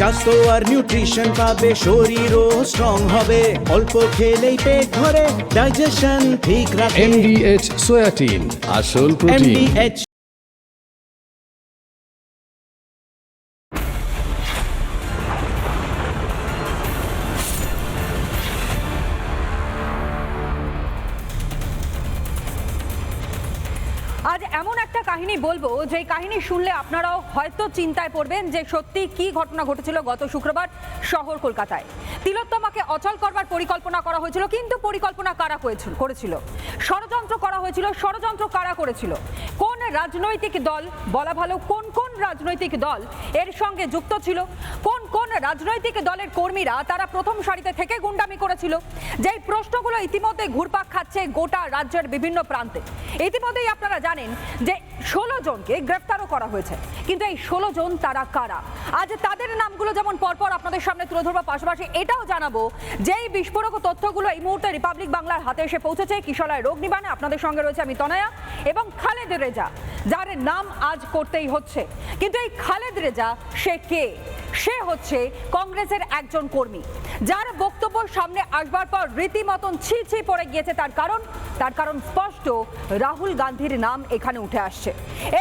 স্বাস্থ্য আর নিউট্রিশন পাবে, শরীরও স্ট্রং হবে, অল্প খেলেই পেট ভরে ডাইজেশন ঠিক রাখে। MDH সোয়াটিন, আসল প্রোটিন। MDH আজ এমন একটা কাহিনী বলবো যে কাহিনী শুনলে আপনারাও হয়তো চিন্তায় পড়বেন যে সত্যি কি ঘটনা ঘটেছিল গত শুক্রবার শহর কলকাতায়। তিলোত্তমাকে অচল করবার পরিকল্পনা করা হয়েছিল, কিন্তু পরিকল্পনা কারা করেছিল, ষড়যন্ত্র করা হয়েছিল, ষড়যন্ত্র কারা করেছিল, কোন রাজনৈতিক দল, বলা ভালো কোন কোন রাজনৈতিক দল এর সঙ্গে যুক্ত ছিল, কোন কোন রাজনৈতিক দলের কর্মীরা তারা প্রথম সারিতে থেকে গুন্ডামি করেছিল, যেই প্রশ্নগুলো ইতিমধ্যে ঘুরপাক খাচ্ছে গোটা রাজ্যের বিভিন্ন প্রান্তে। ইতিমধ্যেই আপনারা জানেন যে 16 জনকে গ্রেফতারও করা হয়েছে, কিন্তু এই 16 জন তারা কারা, আজ তাদের নামগুলো যেমন পরপর আপনাদের সামনে তুলে ধরবার পাশাপাশি এটাও জানাবো যে এই বিস্ফোরক তথ্যগুলো এই মুহূর্তে রিপাবলিক বাংলার হাতে এসে পৌঁছেছে কিশলয় অগ্নিবাণে। আপনাদের সঙ্গে রয়েছে আমি তনয়া এবং খালেদ রেজা, যার নাম আজ করতেই হচ্ছে। কিন্তু এই খালেদ রেজা সে কে? সে হচ্ছে কংগ্রেসের একজন কর্মী, যার বক্তব্য সামনে আসবার পর রীতিমতন ছি পড়ে গিয়েছে। তার কারণ স্পষ্ট, রাহুল গান্ধীর নাম এখানে উঠে আসছে।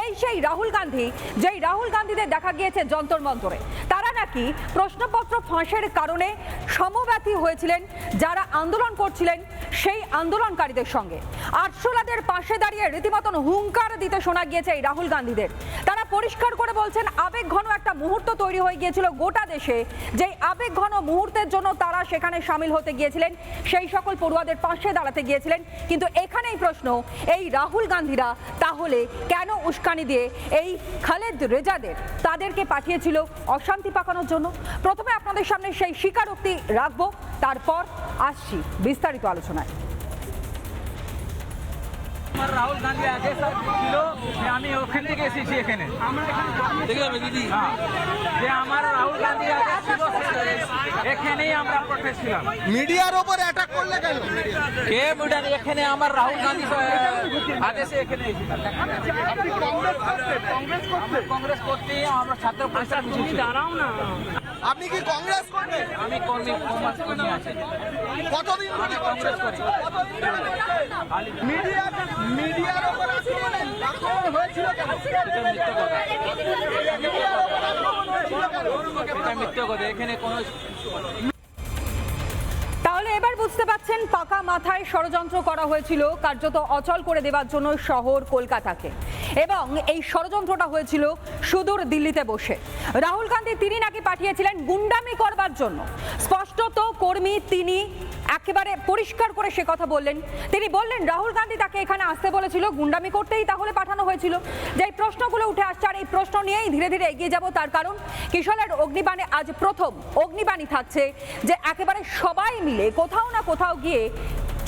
এই সেই রাহুল গান্ধী, যেই রাহুল গান্ধীদের দেখা গিয়েছে যন্তর মন্তরে। তারা নাকি প্রশ্নপত্র ফাঁসের কারণে সমব্যথী হয়েছিলেন যারা আন্দোলন করছিলেন সেই আন্দোলনকারীদের সঙ্গে। আরশোলাদের পাশে দাঁড়িয়ে রীতিমতন হুঙ্কার দিতে শোনা গিয়েছে এই রাহুল গান্ধীদের। তারা পরিষ্কার করে বলছেন আবেগঘন একটা মুহূর্ত তৈরি হয়ে গিয়েছিল গোটা দেশে, যেই আবেগঘন মুহূর্তের জন্য তারা সেখানে সামিল হতে গিয়েছিলেন, সেই সকল পড়ুয়াদের পাশে দাঁড়াতে গিয়েছিলেন। কিন্তু এখানেই প্রশ্ন, এই রাহুল গান্ধীরা তাহলে কেন উস্কানি দিয়ে এই খালেদ রেজাদের তাদেরকে পাঠিয়েছিল অশান্তি পাকানোর জন্য? প্রথমে আপনাদের সামনে সেই স্বীকারোক্তি রাখবো, তারপর আসছি বিস্তারিত আলোচনায়। রাহুল গান্ধী আগে ছিল যে আমি ওখান থেকে এসেছি এখানে, দিদি যে আমার রাহুল গান্ধী আগে ছিল এখানেই আমরা ছিলাম। মিডিয়ার ওপর অ্যাটাক করলে কেন? কে মিডিয়া? এখানে আমার রাহুল গান্ধী আদেশে এখানে কংগ্রেস করতে আমরা ছাত্র পরিষদ দাঁড়াও না। আপনি কি কংগ্রেস করবেন? আমি কর্মী আছি। কতদিন ধরে কংগ্রেস করি? মিডিয়ার ওপর আক্রমণ হয়েছিল কেন? এটা মিথ্যে কথা, এখানে কোনো তাহলে এবার বুঝতে পাচ্ছেন পাকা মাথায় ষড়যন্ত্র করা হয়েছিল কার্যত অচল করে দেওয়ার জন্য শহর কলকাতাকে, এবং এই ষড়যন্ত্রটা হয়েছিল সুদূর দিল্লিতে বসে। রাহুল গান্ধী তিনি নাকি পাঠিয়েছিলেন গুন্ডামি করবার জন্য। স্পষ্টত কর্মী তিনি একেবারে পরিষ্কার করে সে কথা বললেন। তিনি বললেন রাহুল গান্ধী তাকে এখানে আসতে বলেছিল গুন্ডামি করতেই তাহলে পাঠানো হয়েছিল। যে এই প্রশ্নগুলো উঠে আসছে, আর এই প্রশ্ন নিয়েই ধীরে ধীরে এগিয়ে যাব। তার কারণ কিশোরের অগ্নিবাণে আজ প্রথম অগ্নিবাণী থাকছে যে একেবারে সবাই মিলে কোথাও না কোথাও গিয়ে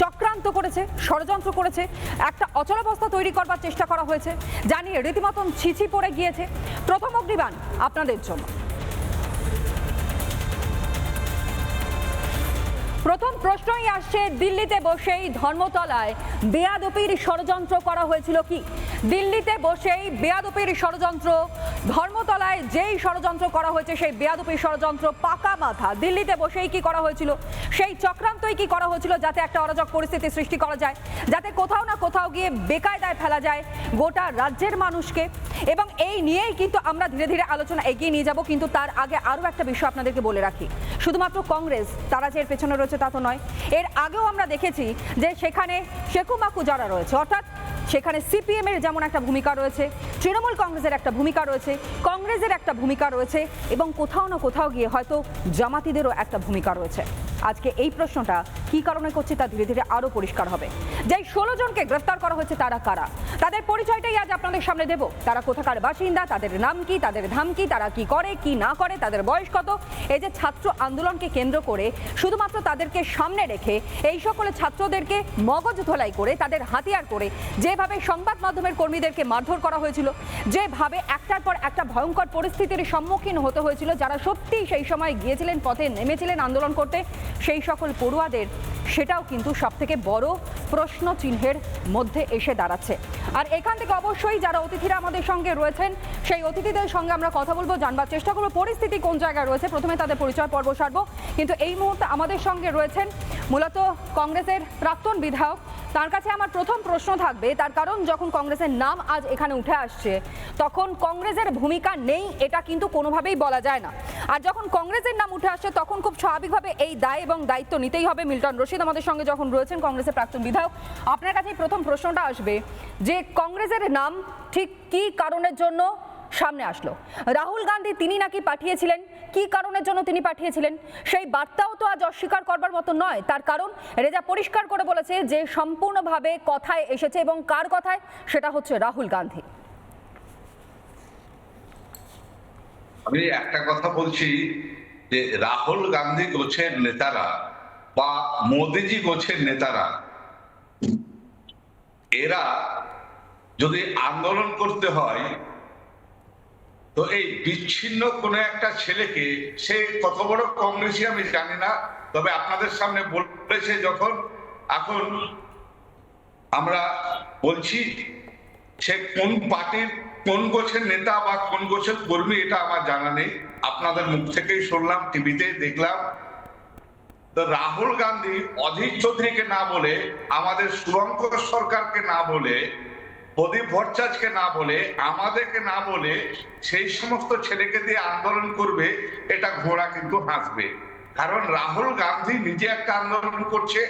চক্রান্ত করেছে, ষড়যন্ত্র করেছে, একটা অচলাবস্থা তৈরি করবার চেষ্টা করা হয়েছে, জানিয়ে রীতিমতন ছিছি পড়ে গিয়েছে। প্রথম অগ্নিবাণ আপনাদের জন্য। প্রথম প্রশ্নই আসছে, দিল্লিতে বসেই ধর্মতলায় বেয়াদপির ষড়যন্ত্র করা হয়েছিল কি? দিল্লিতে বসেই বেয়াদপির ষড়যন্ত্র, ধর্মতলায় যেই ষড়যন্ত্র করা হয়েছে সেই বেয়াদপির ষড়যন্ত্র পাকা মাথা দিল্লিতে বসেই কি করা হয়েছিল? সেই চক্রান্তই কি করা হয়েছিল যাতে একটা অরাজক পরিস্থিতি সৃষ্টি করা যায়, যাতে কোথাও না কোথাও গিয়ে বেকায়দায় ফেলা যায় গোটা রাজ্যের মানুষকে? এবং এই নিয়েই কিন্তু আমরা ধীরে ধীরে আলোচনা এগিয়ে নিয়ে যাব। কিন্তু তার আগে আরও একটা বিষয় আপনাদেরকে বলে রাখি, শুধুমাত্র কংগ্রেস তারা যে এর পেছনে রয়েছে তা তো নয়। এর আগেও আমরা দেখেছি যে সেখানে শেকুমাকু যারা রয়েছে, অর্থাৎ সেখানে সিপিএম এর যেমন একটা ভূমিকা রয়েছে, তৃণমূল কংগ্রেসের একটা ভূমিকা রয়েছে, কংগ্রেসের একটা ভূমিকা রয়েছে, এবং কোথাও না কোথাও গিয়ে হয়তো জামাতিদেরও একটা ভূমিকা রয়েছে। আজকে এই প্রশ্নটা কি কারণে করছি তা ধীরে ধীরে আরো পরিষ্কার হবে। যেই 16 জনকে গ্রেফতার করা হয়েছে তারা কারা, তাদের পরিচয়টাই আজ আপনাদের সামনে দেব। তারা কোথাকার বাসিন্দা, তাদের নাম কি, তাদের ধাম কি, তারা কি করে কি না করে, তাদের বয়স কত। এই যে ছাত্র আন্দোলনকে কেন্দ্র করে শুধুমাত্র তাদেরকে সামনে রেখে এই সকল ছাত্রদেরকে মগজ ধোলাই করে তাদের হাতিয়ার করে যেভাবে সংবাদ মাধ্যমের কর্মীদেরকে মারধর করা হয়েছিল, যেভাবে একটার পর একটা ভয়ঙ্কর পরিস্থিতির সম্মুখীন হতে হয়েছিল যারা সত্যি সেই সময় গিয়েছিলেন, পথে নেমেছিলেন আন্দোলন করতে, সেই সকল পড়ুয়াদের সেটাও কিন্তু সবথেকে বড় প্রশ্ন চিহ্নের মধ্যে এসে দাঁড়াচ্ছে। আর এখান থেকে অবশ্যই যারা অতিথিরা আমাদের সঙ্গে রয়েছেন সেই অতিথিদের সঙ্গে আমরা কথা বলবো, জানবার চেষ্টা করবো পরিস্থিতি কোন জায়গায় রয়েছে। প্রথমে তাদের পরিচয় পর্ব সারবো, কিন্তু এই মুহূর্তে আমাদের সঙ্গে রয়েছেন মূলত কংগ্রেসের প্রাক্তন বিধায়ক। তার কাছে আমার প্রথম প্রশ্ন থাকবে, তার কারণ যখন কংগ্রেসের নাম আজ এখানে উঠে আসছে তখন কংগ্রেসের ভূমিকা নেই এটা কিন্তু কোনোভাবেই বলা যায় না। আর যখন কংগ্রেসের নাম উঠে আসছে তখন খুব স্বাভাবিকভাবে এই দায় এবং দায়িত্ব নিতেই হবে। মিল্টন রশিদ আমাদের সঙ্গে যখন রয়েছেন, কংগ্রেসের প্রাক্তন বিধায়ক, আপনার কাছে প্রথম প্রশ্নটা আসবে যে কংগ্রেসের নাম ঠিক কী কারণের জন্য সামনে আসলো? রাহুল গান্ধী তিনি নাকি পাঠিয়েছিলেন, কি কারণের জন্য তিনি পাঠিয়েছিলেন সেই বার্তাও তো আজ অস্বীকার করবার মতো নয়। তার কারণ রেজা পরিষ্কার করে বলেছে যে সম্পূর্ণভাবে কথায় এসেছে, এবং কার কথায়, সেটা হচ্ছে রাহুল গান্ধী। আমি একটা কথা বলছি যে রাহুল গান্ধী গোছের নেতারা বা মোদিজি গোছের নেতারা এরা যদি আন্দোলন করতে হয় তো এই বিচ্ছিন্ন কোনো একটা ছেলেকে, সে কত বড় কংগ্রেসী আমি জানি না, তবে আপনাদের সামনে বলেছে যখন, এখন আমরা বলছি সে কোন পার্টির কোন গোছের নেতা বা কোন গোছের কর্মী এটা আমার জানা নেই, আপনাদের মুখ থেকেই শুনলাম, টিভিতে দেখলাম। তো রাহুল গান্ধী অধীর চৌধুরীকে না বলে, আমাদের শুভঙ্কর সরকারকে না বলে, প্রদীপ ভট্টাচার্যকে না বলে, আমাদেরকে না বলে সেই সমস্ত ছেলেকে দিয়ে আন্দোলন করবে, এটা ঘোড়া কিন্তু হাসবে। কারণ রাহুল গান্ধী নিজে একটা আন্দোলন করছে।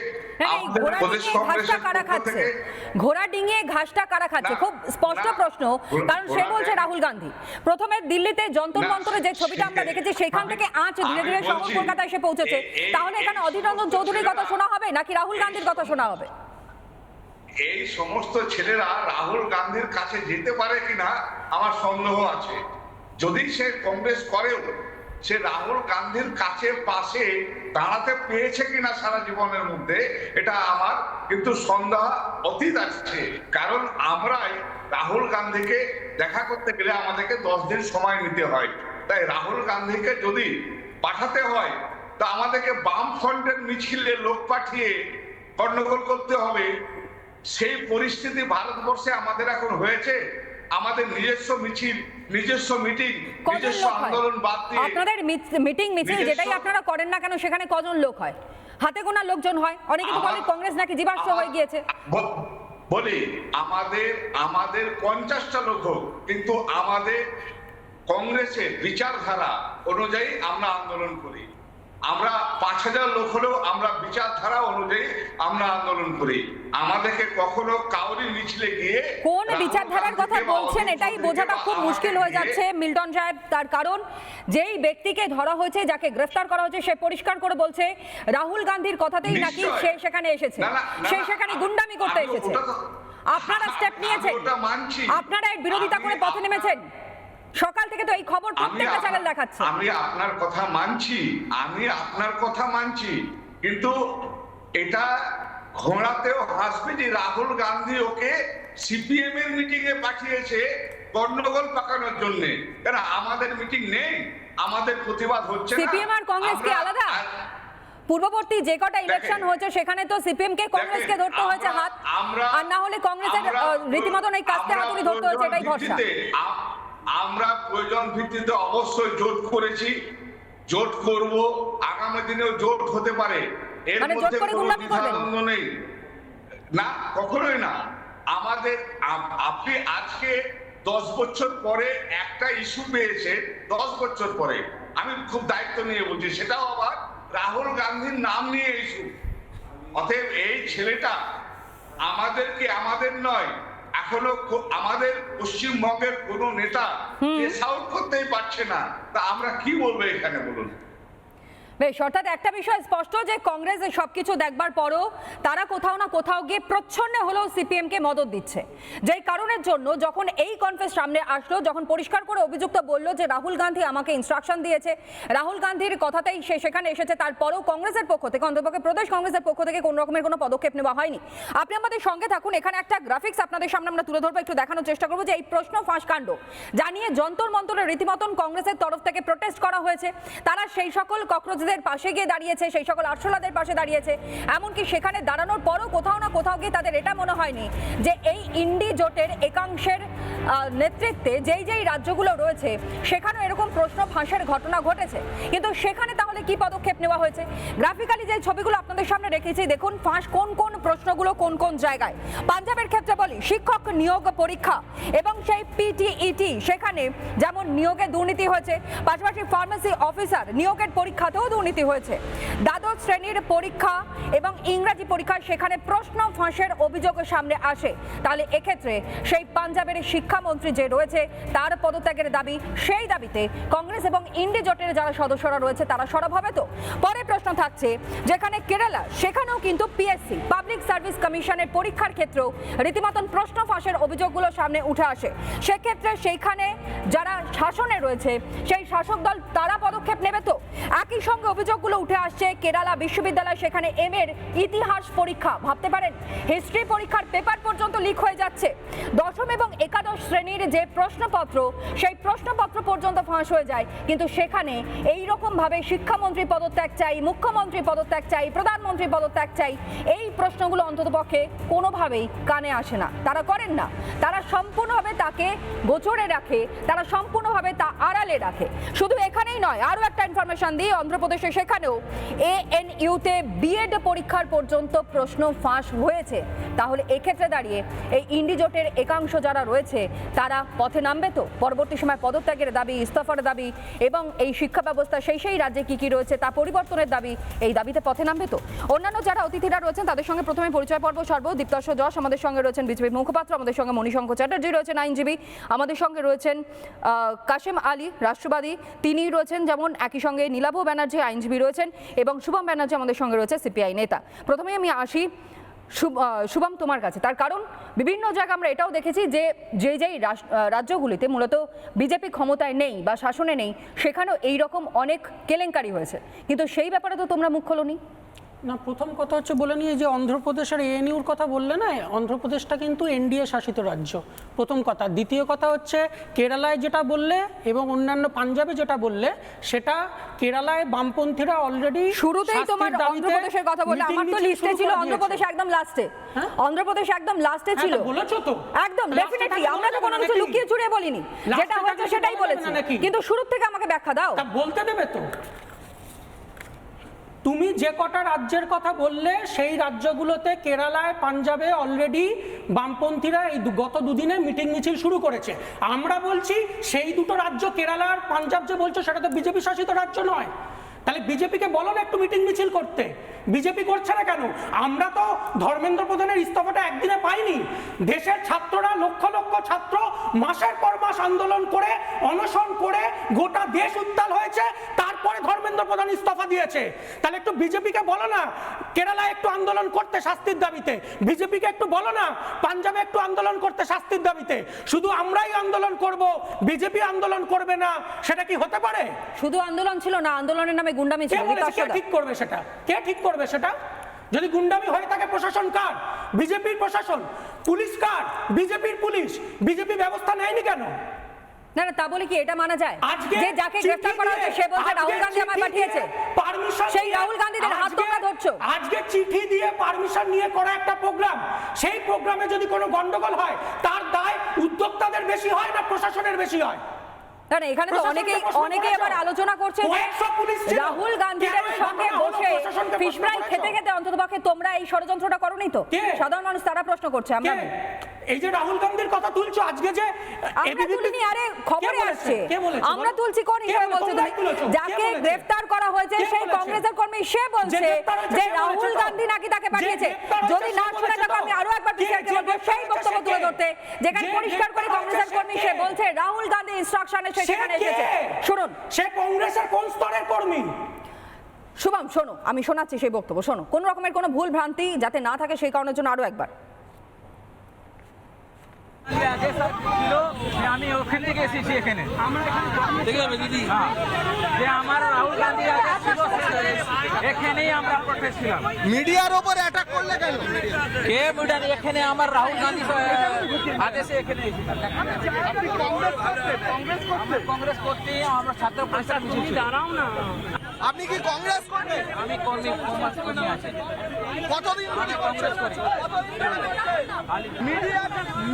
ঘোড়া ডিঙিয়ে ঘাসটা কারা খাচ্ছে, খুব স্পষ্ট প্রশ্ন। কারণ সে বলছে রাহুল গান্ধী প্রথমে দিল্লিতে যন্তর মন্তরে যে ছবিটা আমরা দেখেছি সেখান থেকে আঁচ ধীরে ধীরে শহর কলকাতায় এসে পৌঁছেছে, তাহলে এখানে অধীর রঞ্জন চৌধুরীর কথা শোনা হবে নাকি রাহুল গান্ধীর কথা শোনা হবে? এই সমস্ত ছেলেরা রাহুল গান্ধীর কাছে যেতে পারে কিনা আমার সন্দেহ আছে। যদি সে কংগ্রেস করেও সে রাহুল গান্ধীর কাছে পাশে দাঁড়াতে পেয়েছে কিনা সারা জীবনের মধ্যে, এটা আমার কিন্তু সন্দেহ অতীত আছে। কারণ আমরাই রাহুল গান্ধীকে দেখা করতে গেলে আমাদেরকে 10 দিন সময় নিতে হয়। তাই রাহুল গান্ধীকে যদি পাঠাতে হয় তা আমাদেরকে বাম ফ্রন্টের মিছিলে লোক পাঠিয়ে গন্ডগোল করতে হবে। সেই পরিস্থিতি ভারতবর্ষে আমাদের এখন হয়েছে। আমাদের নিজস্ব মিছিল, নিজস্ব মিটিং, নিজস্ব আন্দোলন বাদ দিয়ে আপনাদের মিটিং মিছিল যেটাই আপনারা করেন না কেন সেখানে কজন লোক হয়? হাতে গোনা লোকজন হয়। অনেকে তো বলে কংগ্রেস নাকি জীবাশ্ম হয়ে গিয়েছে। বলি আমাদের 50টা লোক হোক, কিন্তু আমাদের কংগ্রেসের বিচারধারা অনুযায়ী আমরা আন্দোলন করি। আমরা 5000 লোক হলেও আমরা বিচারধারা অনুযায়ী আমরা আন্দোলন করি। আমাদেরকে কখনো কাউরি মিছিলে গিয়ে কোন বিচারধারার কথা বলছেন এটাই বোঝাটা খুব মুশকিল হয়ে যাচ্ছে মিল্টন সাহেব। তার কারণ যেই ব্যক্তিকে ধরা হয়েছে, যাকে গ্রেফতার করা হয়েছে, সে পরিষ্কার করে বলছে রাহুল গান্ধীর কথাতেই নাকি সে সেখানে এসেছে, সে সেখানে গুন্ডামি করতে এসেছে। আপনারা স্টেপ নিয়েছেন, আপনারা এর বিরোধিতা করে পথে নেমেছেন। সকাল থেকে তো এই খবর প্রত্যেকটা চ্যানেল দেখাচ্ছে। আমি আপনার কথা মানছি, কিন্তু এটা ঘোড়াতেও হাসবে যে রাহুল গান্ধী ওকে সিপিএম এর মিটিং এ পাঠিয়েছে গন্ডগোল পাকানোর জন্য। কেন আমাদের মিটিং নেই, আমাদের প্রতিবাদ হচ্ছে না? সিপিএম আর কংগ্রেস কি আলাদা? পূর্ববর্তী যে কটা ইলেকশন হয়েছে সেখানে তো সিপিএম কে কংগ্রেসকে ধরতে হয়েছে হাত, আর না হলে কংগ্রেসের রীতিমতন এই কাস্তে হাতুড়ি ধরতে হয়েছে, এটাই ভরসা। আমরা প্রয়োজন ভিত্তিতে অবশ্যই জোট করেছি, জোট করব, আগামী দিনেও জোট হতে পারে। এর মধ্যে কোনো দ্বিধাদ্বন্দ্ব নেই, না কখনোই না। আমাদের আপনি আজকে 10 বছর পরে একটা ইস্যু পেয়েছে, 10 বছর পরে, আমি খুব দায়িত্ব নিয়ে বলছি, সেটাও আবার রাহুল গান্ধীর নাম নিয়ে ইস্যু। অতএব এই ছেলেটা আমাদের নয়, এখনো আমাদের পশ্চিমবঙ্গের কোন নেতা সাউট করতেই পারছে না, তা আমরা কি বলবো এখানে বলুন? বেশ, অর্থাৎ একটা বিষয় স্পষ্ট যে কংগ্রেস সবকিছু দেখবার পরও তারা কোথাও না কোথাও গিয়ে প্রচ্ছন্নে হলেও সিপিএম কে মদত দিচ্ছে। যেই কারণের জন্য যখন এই কনফারেন্স সামনে আসলো, যখন পরিষ্কার করে অভিযুক্ত বলল যে রাহুল গান্ধী আমাকে ইনস্ট্রাকশন দিয়েছে, রাহুল গান্ধীর কথাতেই সে সেখানে এসেছে, তারপরেও কংগ্রেসের পক্ষ থেকে, অন্ততপক্ষে প্রদেশ কংগ্রেসের পক্ষ থেকে কোন রকমের কোনো পদক্ষেপ নেওয়া হয়নি। আপনি আমাদের সঙ্গে থাকুন, এখানে একটা গ্রাফিক্স আপনাদের সামনে আমরা তুলে ধরবো, একটু দেখানোর চেষ্টা করবো যে এই প্রশ্ন ফাঁস কাণ্ড জানিয়ে যন্তর মন্তরে রীতিমতন কংগ্রেসের তরফ থেকে প্রোটেস্ট করা হয়েছে। তারা সেই সকল ককরোচ আর্মসদের পাশে গিয়ে দাঁড়িয়েছে, সেই সকল আরশোলাদের পাশে দাঁড়িয়েছে, এমনকি সেখানে দাঁড়ানোর পরও কোথাও না কোথাও গিয়ে তাদের এটা মনে হয়নি যে এই ইন্ডি জোটের একাংশের নেতৃত্বে যেই রাজ্যগুলো রয়েছে সেখানেও এরকম প্রশ্ন ফাঁসের ঘটনা ঘটেছে। কিন্তু সেখানে তাহলে কি পদক্ষেপ নেওয়া হয়েছে? গ্রাফিক্যালি যে ছবিগুলো আপনাদের সামনে রেখেছি, দেখুন ফাঁস কোন কোন প্রশ্নগুলো কোন কোন জায়গায়। পাঞ্জাবের ক্ষেত্রে বলি, শিক্ষক নিয়োগ পরীক্ষা এবং সেই পিটিইটি, সেখানে যেমন নিয়োগে দুর্নীতি হয়েছে, পাশাপাশি ফার্মেসি অফিসার নিয়োগের পরীক্ষাতেও দুর্নীতি হয়েছে। দ্বাদশ শ্রেণীর পরীক্ষা এবং ইংরাজি পরীক্ষা, সেখানে প্রশ্ন ফাঁসের অভিযোগ সামনে আসে। তাহলে এক্ষেত্রে সেই পাঞ্জাবের শিক্ষামন্ত্রী যে রয়েছে তার পদত্যাগের দাবি, সেই দাবিতে কংগ্রেস এবং ইন্ডি জোটের যারা সদস্যরা রয়েছে তারা সরব হবে তো? পরে প্রশ্ন থাকছে যেখানে কেরালা, সেখানেও কিন্তু পিএসসি পাবলিক সার্ভিস কমিশনের পরীক্ষার ক্ষেত্রেও রীতিমতন প্রশ্ন ফাঁসের অভিযোগগুলো সামনে উঠে আসে। সেক্ষেত্রে সেইখানে যারা শাসনে রয়েছে সেই শাসক দল তারা পদক্ষেপ নেবে তো? একই সঙ্গে অভিযোগগুলো উঠে আসছে কেরালা বিশ্ববিদ্যালয়, সেখানে এর ইতিহাস পরীক্ষা, ভাবতে পারেন হিস্ট্রি পরীক্ষার পেপার পর্যন্ত লিক হয়ে যাচ্ছে। দশম এবং একাদশ শ্রেণীর যে প্রশ্নপত্র, সেই প্রশ্নপত্র পর্যন্ত ফাঁস হয়ে যায়। কিন্তু সেখানে এই রকম ভাবে শিক্ষামন্ত্রী পদত্যাগ চাই, মুখ্যমন্ত্রী পদত্যাগ চাই, প্রধানমন্ত্রী পদত্যাগ চাই, এই প্রশ্নগুলো অন্ততপক্ষে কোনোভাবেই কানে আসে না, তারা করেন না। তারা সম্পূর্ণভাবে তাকে গোচরে রাখে, তারা সম্পূর্ণভাবে তা আড়ালে রাখে। শুধু এখানেই নয়, আরও একটা ইনফরমেশন দিই, অন্ধ্রপ্রদেশে সেখানেও ANU-তে বিএড পরীক্ষার পর্যন্ত প্রশ্ন ফাঁস হয়েছে। তাহলে এক্ষেত্রে দাঁড়িয়ে এই ইন্ডি জোটের একাংশ যারা রয়েছে তারা পথে নামবে তো? পরবর্তী সময় পদত্যাগের দাবি, ইস্তফার দাবি এবং এই শিক্ষা ব্যবস্থা সেই রাজ্যে কি রয়েছে তা পরিবর্তনের দাবি, এই দাবিতে পথে নামবে তো? অন্যান্য যারা অতিথিরা রয়েছেন তাদের সঙ্গে প্রথমে পরিচয় পর্ব সর্ব। দীপ্তর্ষ যশ আমাদের সঙ্গে রয়েছেন, বিজেপি মুখপাত্র, আমাদের সঙ্গে মণিশঙ্খ চ্যাটার্জি রয়েছেন আইনজীবী, আমাদের সঙ্গে রয়েছেন কাশেম আলী রাষ্ট্রবাদী, তিনি রয়েছেন, যেমন একই সঙ্গে নীলাভ ব্যানার্জি আইনজীবী রয়েছেন এবং শুভম ব্যানার্জি আমাদের সঙ্গে রয়েছে সিপিআই নেতা। প্রথমে আমি আসি শুভম তোমার কাছে, তার কারণ বিভিন্ন জায়গায় আমরা এটাও দেখেছি যে যেই রাজ্যগুলিতে মূলত বিজেপি ক্ষমতায় নেই বা শাসনে নেই সেখানেও এইরকম অনেক কেলেঙ্কারি হয়েছে, কিন্তু সেই ব্যাপারে তো তোমরা মুখ খোলোনি। না, প্রথম কথা হচ্ছে বলে নিয়ে যে অন্ধ্রপ্রদেশের ANU-র কথা বললে না, অন্ধ্রপ্রদেশটা কিন্তু এনডিএ শাসিত রাজ্য, প্রথম কথা। দ্বিতীয় কথা হচ্ছে কেরালায় যেটা বললে এবং অন্যান্য পাঞ্জাবে যেটা বললে, সেটা কেরালায় বামপন্থীরা অলরেডি শুরুতেই তোমার অন্ধ্রপ্রদেশের কথা বললে, আমার তো লিস্টে ছিল অন্ধ্রপ্রদেশ একদম লাস্টে, অন্ধ্রপ্রদেশ একদম লাস্টে ছিল। বলেছো তো একদম ডেফিনেটলি, আমরা তো কোনো কিছু লুকিয়ে চুরিয়ে বলিনি, যেটা হয়েছে সেটাই বলেছি, কিন্তু শুরু থেকে আমাকে ব্যাখ্যা দাও। বলতে দেবে তো? তুমি যে কটা রাজ্যের কথা বললে সেই রাজ্যগুলোতে কেরালায় পাঞ্জাবে অলরেডি বামপন্থীরা এই গত দুদিনে মিটিং মিছিল শুরু করেছে। আমরা বলছি সেই দুটো রাজ্য, কেরালা আর পাঞ্জাব যে বলছো সেটা তো বিজেপি শাসিত রাজ্য নয়। তাহলে বিজেপিকে বলো না একটু মিটিং মিছিল করতে, বিজেপি করছে না কেন? আমরা তো ধর্মেন্দ্র প্রধানের ইস্তফাটা একদিনে পাইনি। দেশের ছাত্ররা, লক্ষ লক্ষ ছাত্র মাসের পর মাস আন্দোলন করে, অনশন করে গোটা দেশ উত্তাল হয়েছে, তারপরে ধর্মেন্দ্র প্রধান ইস্তফা দিয়েছে। তাহলে একটু বিজেপিকে বলো না কেরালায় একটু আন্দোলন করতে শাস্তির দাবিতে, বিজেপিকে একটু বলো না পাঞ্জাবে একটু আন্দোলন করতে শাস্তির দাবিতে। শুধু আমরাই আন্দোলন করব, বিজেপি আন্দোলন করবে না, সেটা কি হতে পারে? শুধু আন্দোলন ছিল না, আন্দোলনের নামে গুন্ডামি ছিল। কে ঠিক করবে সেটা? কে ঠিক করবে সেটা? যদি গুন্ডামি হয়ে থাকে প্রশাসন কার? বিজেপির প্রশাসন। পুলিশ কার? বিজেপির পুলিশ। বিজেপি ব্যবস্থা নেয়নি কেন? না না, তা বলে কি এটা মানা যায় যে যাকে গ্রেফতার করা হয়েছে সে বলছে রাহুল গান্ধী আমায় পাঠিয়েছে? সেই রাহুল গান্ধীদের হাত তোমরা ধরছো। আজকে চিঠি দিয়ে পারমিশন নিয়ে করা একটা প্রোগ্রাম, সেই প্রোগ্রামে যদি কোনো গন্ডগোল হয় তার দায় উদ্যোক্তাদের বেশি হয় না প্রশাসনের বেশি হয়? কারণ এখানে তো অনেকেই আবার আলোচনা করছে যে রাহুল গান্ধীদের সঙ্গে বসে ফিশ ফ্রাই খেতে খেতে অন্ততপক্ষে তোমরা এই ষড়যন্ত্রটা করোনি তো? সাধারণ মানুষ তারা প্রশ্ন করছে। আমরা এই যে রাহুল গান্ধীর কথা তুলছো আজকে, যে আমরা তুলিনি, আরে খবরে আসছে, আমরা তুলছি। কোন হিসেবে বলছো? যাকে গ্রেফতার করা হয়েছে সেই কংগ্রেসের কর্মী, সে বলছে যে রাহুল গান্ধী নাকি তাকে পাঠিয়েছে। যদি না শুনে থাকো আমি আরো একবার পিছিয়ে বলবো সেই বক্তব্য তুলে ধরতে, যেখানে পরিষ্কার করে কংগ্রেসের কর্মী সে বলছে রাহুল গান্ধী ইনস্ট্রাকশনে সেখানে এসেছে। শুনুন, সে কংগ্রেসের কোন স্তরের কর্মী? শুভম শোনো, আমি শোনাচ্ছি সেই বক্তব্য, শোনো। কোন রকমের কোনো ভুল ভ্রান্তি যাতে না থাকে সেই কারণের জন্য আরো একবার। আমি ওখান থেকে এসেছি এখানে, যে আমার রাহুল গান্ধী এখানেই আমরা প্রোটেস্ট ছিলাম। মিডিয়ার ওপর অ্যাটাক করলে কেন? কে মিডিয়া? এখানে আমার রাহুল গান্ধী আদেশে এখানে কংগ্রেস করতে আমরা ছাত্র পরিষদ দাঁড়াও না। আপনি কি কংগ্রেস করবেন? আমি কর্মী কর্মী আছি, কতদিন ধরে কংগ্রেস করি।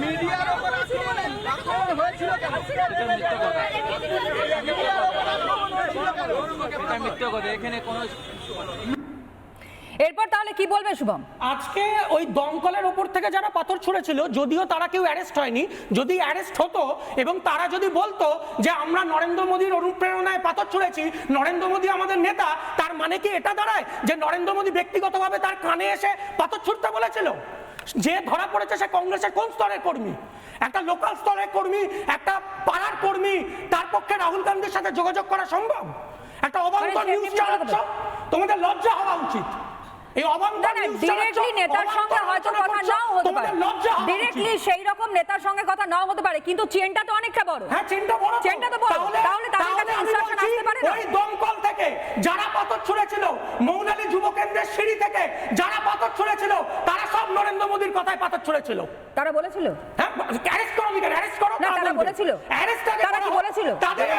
মিডিয়ার উপর আক্রমণ হয়েছিল কেন? এটা মিথ্যা কথা, এটা মিথ্যা কথা, এখানে কোনো এরপর তাহলে কি বলবে শুভম? আজকে ওই দমকলের ওপর থেকে যারা পাথর ছুঁড়েছিল, যদিও তারা কেউ অ্যারেস্ট হয়নি, যদি অ্যারেস্ট হতো এবং তারা যদি বলতো যে আমরা নরেন্দ্র মোদীর অনুপ্রেরণায় পাথর ছুঁড়েছি, নরেন্দ্র মোদী আমাদের নেতা, তার মানে কি এটা দাঁড়ায় যে নরেন্দ্র মোদী ব্যক্তিগতভাবে তার কানে এসে পাথর ছুঁড়তে বলেছিল? যে ধরা পড়েছে সে কংগ্রেসের কোন স্তরের কর্মী? একটা লোকাল স্তরের কর্মী, একটা পাড়ার কর্মী, তার পক্ষে রাহুল গান্ধীর সাথে যোগাযোগ করা সম্ভব? একটা অবান্ত নিউজ চালাচ্ছ, তোমাদের লজ্জা হওয়া উচিত। এই অবান্ত ডিরেক্টলি নেতার সঙ্গে হয়তো কথা নাও হতে পারে, ডিরেক্টলি সেই রকম নেতার সঙ্গে কথা নাও হতে পারে, কিন্তু চেনটা তো অনেকটা বড়। হ্যাঁ, চেনটা বড়, চেনটা তো বড়, তাহলে তাদের কাছে ইনস্ট্রাকশন আসতে পারে না? ওই দমকল থেকে যারা পাথর ছুঁড়েছিল, মৌলালী যুব কেন্দ্রের সিঁড়ি থেকে যারা পাথর ছুঁড়েছিল, তারা সব নরেন্দ্র মোদীর কথায় পাথর ছুঁড়েছিল। তারা বলেছিল? হ্যাঁ, অ্যারেস্ট করো, অ্যারেস্ট করো। না, তারা বলেছিল? তারা কি বলেছিল?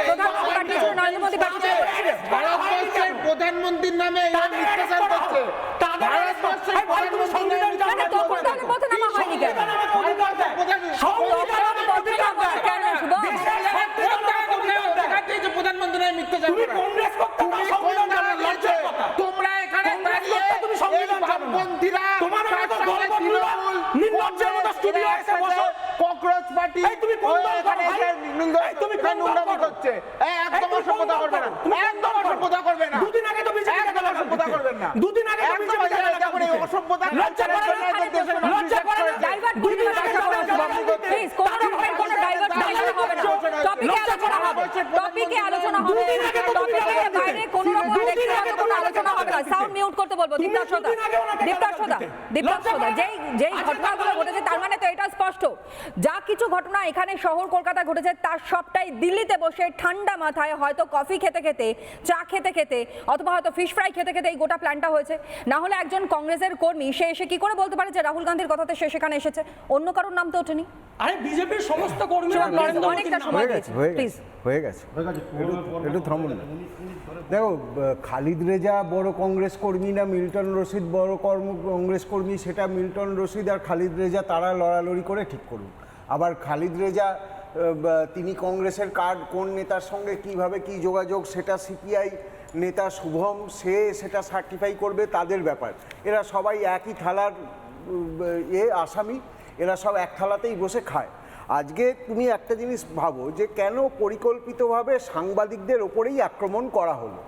প্রধানমন্ত্রী পাঠিয়েছিল, নরেন্দ্র মোদী পাঠিয়েছিল, বলেছিল? ভারতবর্ষের প্রধানমন্ত্রীর নামে এই মিথ্যাচার করছে। ভারতবর্ষের প্রধানমন্ত্রীর নামে তাহলে তখন তাহলে পথনামা হয়নি কেন? কেন শুভম? প্রধানমন্ত্রী মিথ্যাচার তুমি কংগ্রেস করতে না, সংবিধান জানো, লজ্জার কথা। তোমরা এখানে দাঁড়িয়ে তুমি সংবিধান জানো না। বামপন্থীরা তোমার মতো গল্প নির্লজ্জের মতো স্টুডিও এসে বসো। ককরোচ পার্টি এই তুমি কোন দল করো ভাই? তুমি কোন দল করো? হচ্ছে একদম অসভ্যতা করবে না, একদম অসভ্যতা করবে না। দুদিন আগে তো বিজেপি একদম অসভ্যতা করবেন না। দুদিন আগে তো বিজেপি অসভ্যতা লজ্জা করে না, লজ্জা করে না। ডাইভার্ট করতে প্লিজ, কোন রকমের কোনো ডাইভার্ট হবে না। টপিকে আলোচনা হবে, টপিকে আলোচনা হবে, টপিকের বাইরে কোন রকম ব্যক্তিগত কোনো আলোচনা হবে না। সাউন্ড মিউট করতে বলবো। দীপ্তাংশদা, যেই ঘটনাগুলো ঘটেছে তার মানে তো এটা স্পষ্ট, যা কিছু ঘটনা এখানে শহর কলকাতা ঘটেছে তার সবটাই দিল্লিতে বসে ঠান্ডা মাথায় হয়তো কফি খেতে খেতে, চা খেতে খেতে, অথবা হয়তো ফিশ ফ্রাই খেতে খেতে এই গোটা প্ল্যানটা হয়েছে। না হলে একজন কংগ্রেসের কর্মী সে এসে কি করে বলতে পারে যে রাহুল গান্ধীর কথাতে সে সেখানে এসেছে? অন্য কারোর নাম তো ওঠেনি। আরে বিজেপির সমস্ত কর্মীরা নরেন্দ্র মোদীর অনেকটা সময় দিয়েছে, প্লিজ। হয়ে গেছে একটু থামুন না। দেখো, খালিদ রেজা বড় কংগ্রেস কর্মী না মিল্টন রশিদ বড় কংগ্রেস কর্মী, সেটা মিল্টন রশিদ আর খালিদ রেজা তারা লড়ালড়ি করে ঠিক করুন। আবার খালিদ রেজা তিনি কংগ্রেসের কার্ড কোন নেতার সঙ্গে কিভাবে কি যোগাযোগ, সেটা সিপিআই নেতা শুভম সে সেটা সার্টিফাই করবে, তাদের ব্যাপার। এরা সবাই একই থালার আসামি, এরা সব এক থালাতেই বসে খায়। আজকে তুমি একটা জিনিস ভাবো যে কেন পরিকল্পিতভাবে সাংবাদিকদের ওপরেই আক্রমণ করা হলো।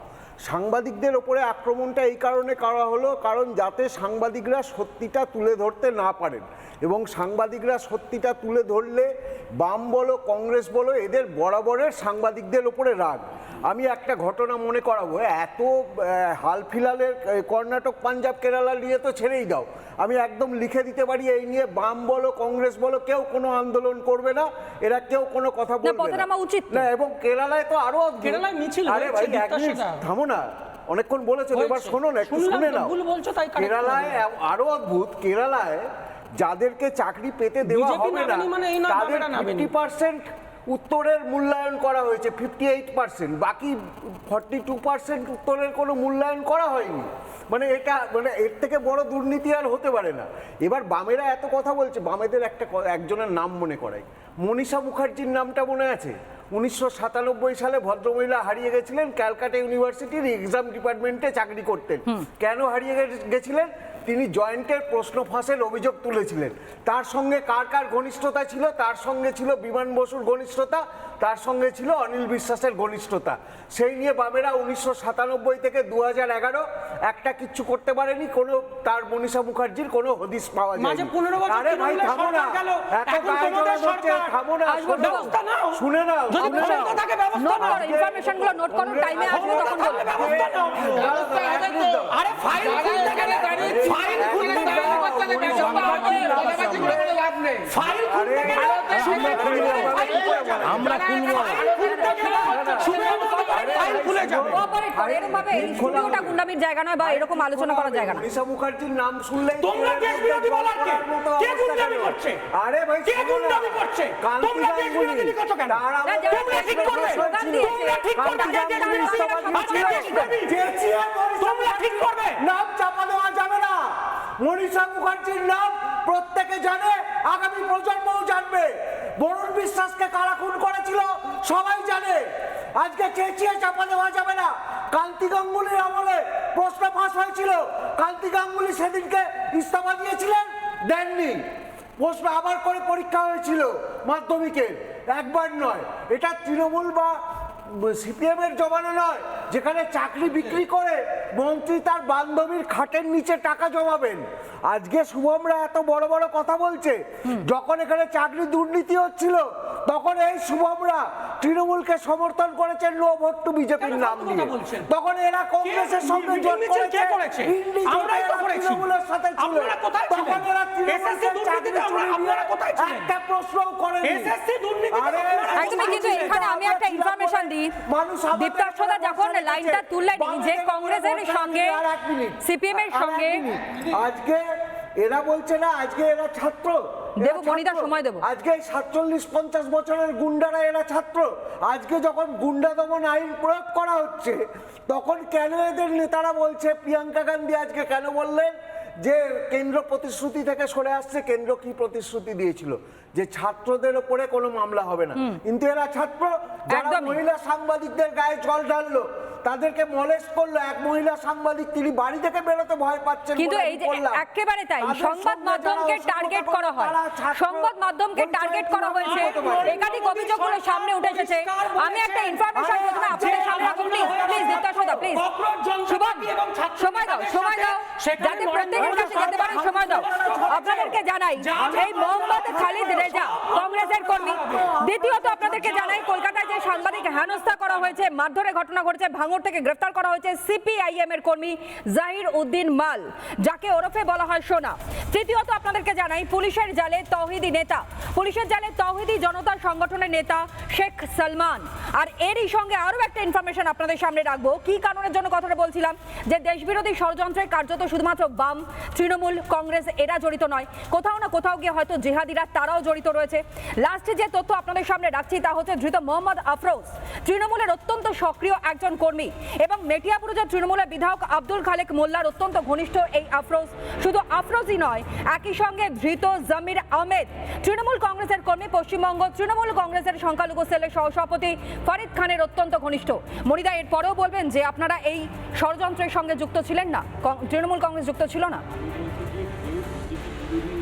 সাংবাদিকদের ওপরে আক্রমণটা এই কারণে করা হলো কারণ যাতে সাংবাদিকরা সত্যিটা তুলে ধরতে না পারেন, এবং সাংবাদিকরা সত্যিটা তুলে ধরলে বাম বলো কংগ্রেস বলো এদের বরাবরের সাংবাদিকদের ওপরে রাগ। আমি একটা ঘটনা মনে করাবো, এত হাল ফিলালের কর্ণাটক পাঞ্জাব কেরালা নিয়ে তো ছেড়েই দাও, আমি একদম লিখে দিতে পারি এই নিয়ে বাম বলো কংগ্রেস বলো কেউ কোনো আন্দোলন করবে না, এরা কেউ কোনো কথা বলবে না না। এবং কেরালায় তো আরো কেরালায় মিছিল, আরে ভাই থামো না, অনেকক্ষণ বলেছো, এবার শোনো না, একটু শুনে নাও। কেরালায় আরো অদ্ভুত, কেরালায় যাদেরকে চাকরি পেতে দেওয়া হবে না তাদের 50% উত্তরের মূল্যায়ন করা হয়েছে, 58%, বাকি 42% উত্তরের কোনো মূল্যায়ন করা হয়নি। মানে এটা মানে এর থেকে বড় দুর্নীতি আর হতে পারে না। এবার বামেরা এত কথা বলছে, বামেদের একজনের নাম মনে করাই, মনীষা মুখার্জির নামটা মনে আছে? 1997 সালে ভদ্রমহিলা হারিয়ে গেছিলেন, ক্যালকাটা ইউনিভার্সিটির এক্সাম ডিপার্টমেন্টে চাকরি করতেন। কেন হারিয়ে গেছিলেন? তিনি জয়েন্টের প্রশ্ন ফাঁসের অভিযোগ তুলেছিলেন। তার সঙ্গে কার কার ঘনিষ্ঠতা ছিল? তার সঙ্গে ছিল বিমান বসুর ঘনিষ্ঠতা, তার সঙ্গে ছিল অনিল বিশ্বাসের ঘনিষ্ঠতা। সেই নিয়ে বামেরা 1997 থেকে 2011 একটা কিচ্ছু করতে পারেনি, কোনো তার মনীষা মুখার্জির কোনো হদিস পাওয়া যায়নি। আরে ভাই থামো না, এত গায়ে জোড়া হচ্ছে, থামো না, শুনে নাও, নোট করো, ইনফরমেশনগুলো নোট করো, টাইমে আসবে তখন বলবে। আরে ফাইল খুলতে গেলে ফাইল খুলতে গেলে ফাইল খুলতে গেলে আমরা খুলবো, ফাইল খুলে যাবে। কোঅপারেট করে এরকম ভাবে এই স্টুডিওটা গুন্ডামির জায়গা নয় বা এরকম আলোচনা করার জায়গা না। মনীষা মুখার্জির নাম শুনলেই তোমরা দেশ বিরোধী বলার কে? কে গুন্ডামি করছে? আরে ভাই কে গুন্ডামি করছে? তোমরা দেশ বিরোধী করছো কেন? তোমরা ঠিক করবে, তোমরা ঠিক করবে যে দেশ বিরোধী, আজকে দেশ বিরোধী। তোমরা ঠিক করবে। নাম চাপা দেওয়া যাবে না। মনীষা মুখার্জির নাম প্রত্যেকে জানে, আগামী প্রজন্মও জানবে। বরুণ বিশ্বাসকে কারা খুন করেছিল সবাই জানে। আজকে চেঁচিয়ে চাপা দেওয়া যাবে না। কান্তি গাঙ্গুলির আমলে প্রশ্ন ফাঁস হয়েছিল, কান্তি গাঙ্গুলি সেদিনকে ইস্তফা দিয়েছিলেন, দেননি। প্রশ্ন আবার করে পরীক্ষা হয়েছিল মাধ্যমিকের, একবার নয়। এটা তৃণমূল বা সিপিএম এর জমানো নয়, যেখানে চাকরি বিক্রি করে মন্ত্রী তার বান্ধবীর খাটের নিচে টাকা জমাবেন। আজকে শুভমরা এত বড় বড় কথা বলছে, যখন এখানে চাকরি দুর্নীতি হচ্ছিল তখন এই শুভমরা তৃণমূলকে সমর্থন করেছেন নো ভোট টু বিজেপির নাম দিয়ে। তখন এরা কংগ্রেসের সঙ্গে জোট করেছে, আমরাই তো করেছি। তৃণমূলের সাথে ছিল। আপনারা কোথায় ছিলেন? তখন এরা এসএসসি দুর্নীতিতে আপনারা কোথায় ছিলেন? একটা প্রশ্নও করেনি। এসএসসি দুর্নীতিতে একদমই, কিন্তু এখানে আমি একটা ইনফরমেশন দিই। দীপ্তার্থদা যখন লাইনটা তুললেন যে কংগ্রেসের সঙ্গে সিপিএম এর সঙ্গে, আজকে এরা বলছে না, আজকে এরা ছাত্র। দেব মনিদা, সময় দেব। আজকে 47-50 বছরের গুন্ডারা এরা ছাত্র। আজকে যখন গুন্ডা দমন আইন প্রয়োগ করা হচ্ছে, তখন কেন এদের নেতারা বলছে, প্রিয়াঙ্কা গান্ধী আজকে কেন বললেন যে কেন্দ্র প্রতিশ্রুতি থেকে সরে আসছে? কেন্দ্র কি প্রতিশ্রুতি দিয়েছিল? যে ছাত্রদের উপরে কোনো মামলা হবে না। কিন্তু এরা ছাত্র, যারা একদমই। মহিলা সাংবাদিকদের গায়ে জল ঢাললো, তাদেরকে মলেস্ট করলো। এক মহিলা সাংবাদিক, তিনি বাড়ি থেকে বেরোতে ভয় পাচ্ছেন। কিন্তু বলে এই আমি যে বললাম। একেবারে তাই, তাদের সংবাদ সঙ্গে মাধ্যমকে যারা টার্গেট অসংখ্য করা হয়, তারা ছাত্র, সংবাদ মাধ্যমকে পরিচয় টার্গেট করা হয়েছে, হতে পারে। একাধিক অভিযোগগুলো সামনে উঠে এসেছে। আমি একটা ইনফরমেশন প্রথমে আপনাদের সামনে রাখুন, প্লিজ প্লিজ দীপ্তার্থদা, প্লিজ। শুভম, সময় দাও, সময় দাও, যাতে প্রত্যেকের কাছে যেতে পারেন, সময় দাও। আপনাদেরকে জানাই, এই মোহাম্মদ খালিদ রেজা কংগ্রেসের কর্মী। দ্বিতীয়ত আপনাদেরকে জানাই, কলকাতায় যে সাংবাদিক হেনস্থা করা হয়েছে, মারধরের ঘটনা ঘটেছে, ভাঙড় থেকে গ্রেফতার করা হয়েছে সিপিআইএম এর কর্মী জাহির উদ্দিন মাল, যাকে ওরফে বলা হয় সোনা। তৃতীয়ত আপনাদেরকে জানাই, পুলিশের জালে তৌহিদি নেতা, পুলিশের জালে তৌহিদি জনতা সংগঠনের নেতা শেখ সালমান। আর এরই সঙ্গে আরো একটা ইনফরমেশন আপনাদের সামনে রাখবো। কি কারণের জন্য কথাটা বলছিলাম, যে দেশবিরোধী ষড়যন্ত্রে কার্যত শুধুমাত্র বাম, তৃণমূল, কংগ্রেস এরা জড়িত নয়, কোথাও না কোথাও গিয়ে হয়তো জিহাদিরা তারাও জড়িত রয়েছে। লাস্টে যে তথ্য আপনাদের সামনে রাখছি তা হচ্ছে ধৃত মোহাম্মদ আফরোজ, তৃণমূলের অত্যন্ত সক্রিয় একজন কর্মী এবং মেটিয়াপুরুজের তৃণমূলের বিধায়ক আব্দুল খালেক মোল্লার অত্যন্ত ঘনিষ্ঠ এই আফরোজ। শুধু আফরোজই নয়, একই সঙ্গে ধৃত জামির আহমেদ, তৃণমূল কংগ্রেসের কর্মী, পশ্চিমবঙ্গ তৃণমূল কংগ্রেসের সংখ্যালঘু সেলের সহসভাপতি ফরিদ খানের অত্যন্ত ঘনিষ্ঠ। মনিদা, এর পরেও বলবেন যে আপনারা এই ষড়যন্ত্রের সঙ্গে যুক্ত ছিলেন না, তৃণমূল কংগ্রেস যুক্ত ছিল না?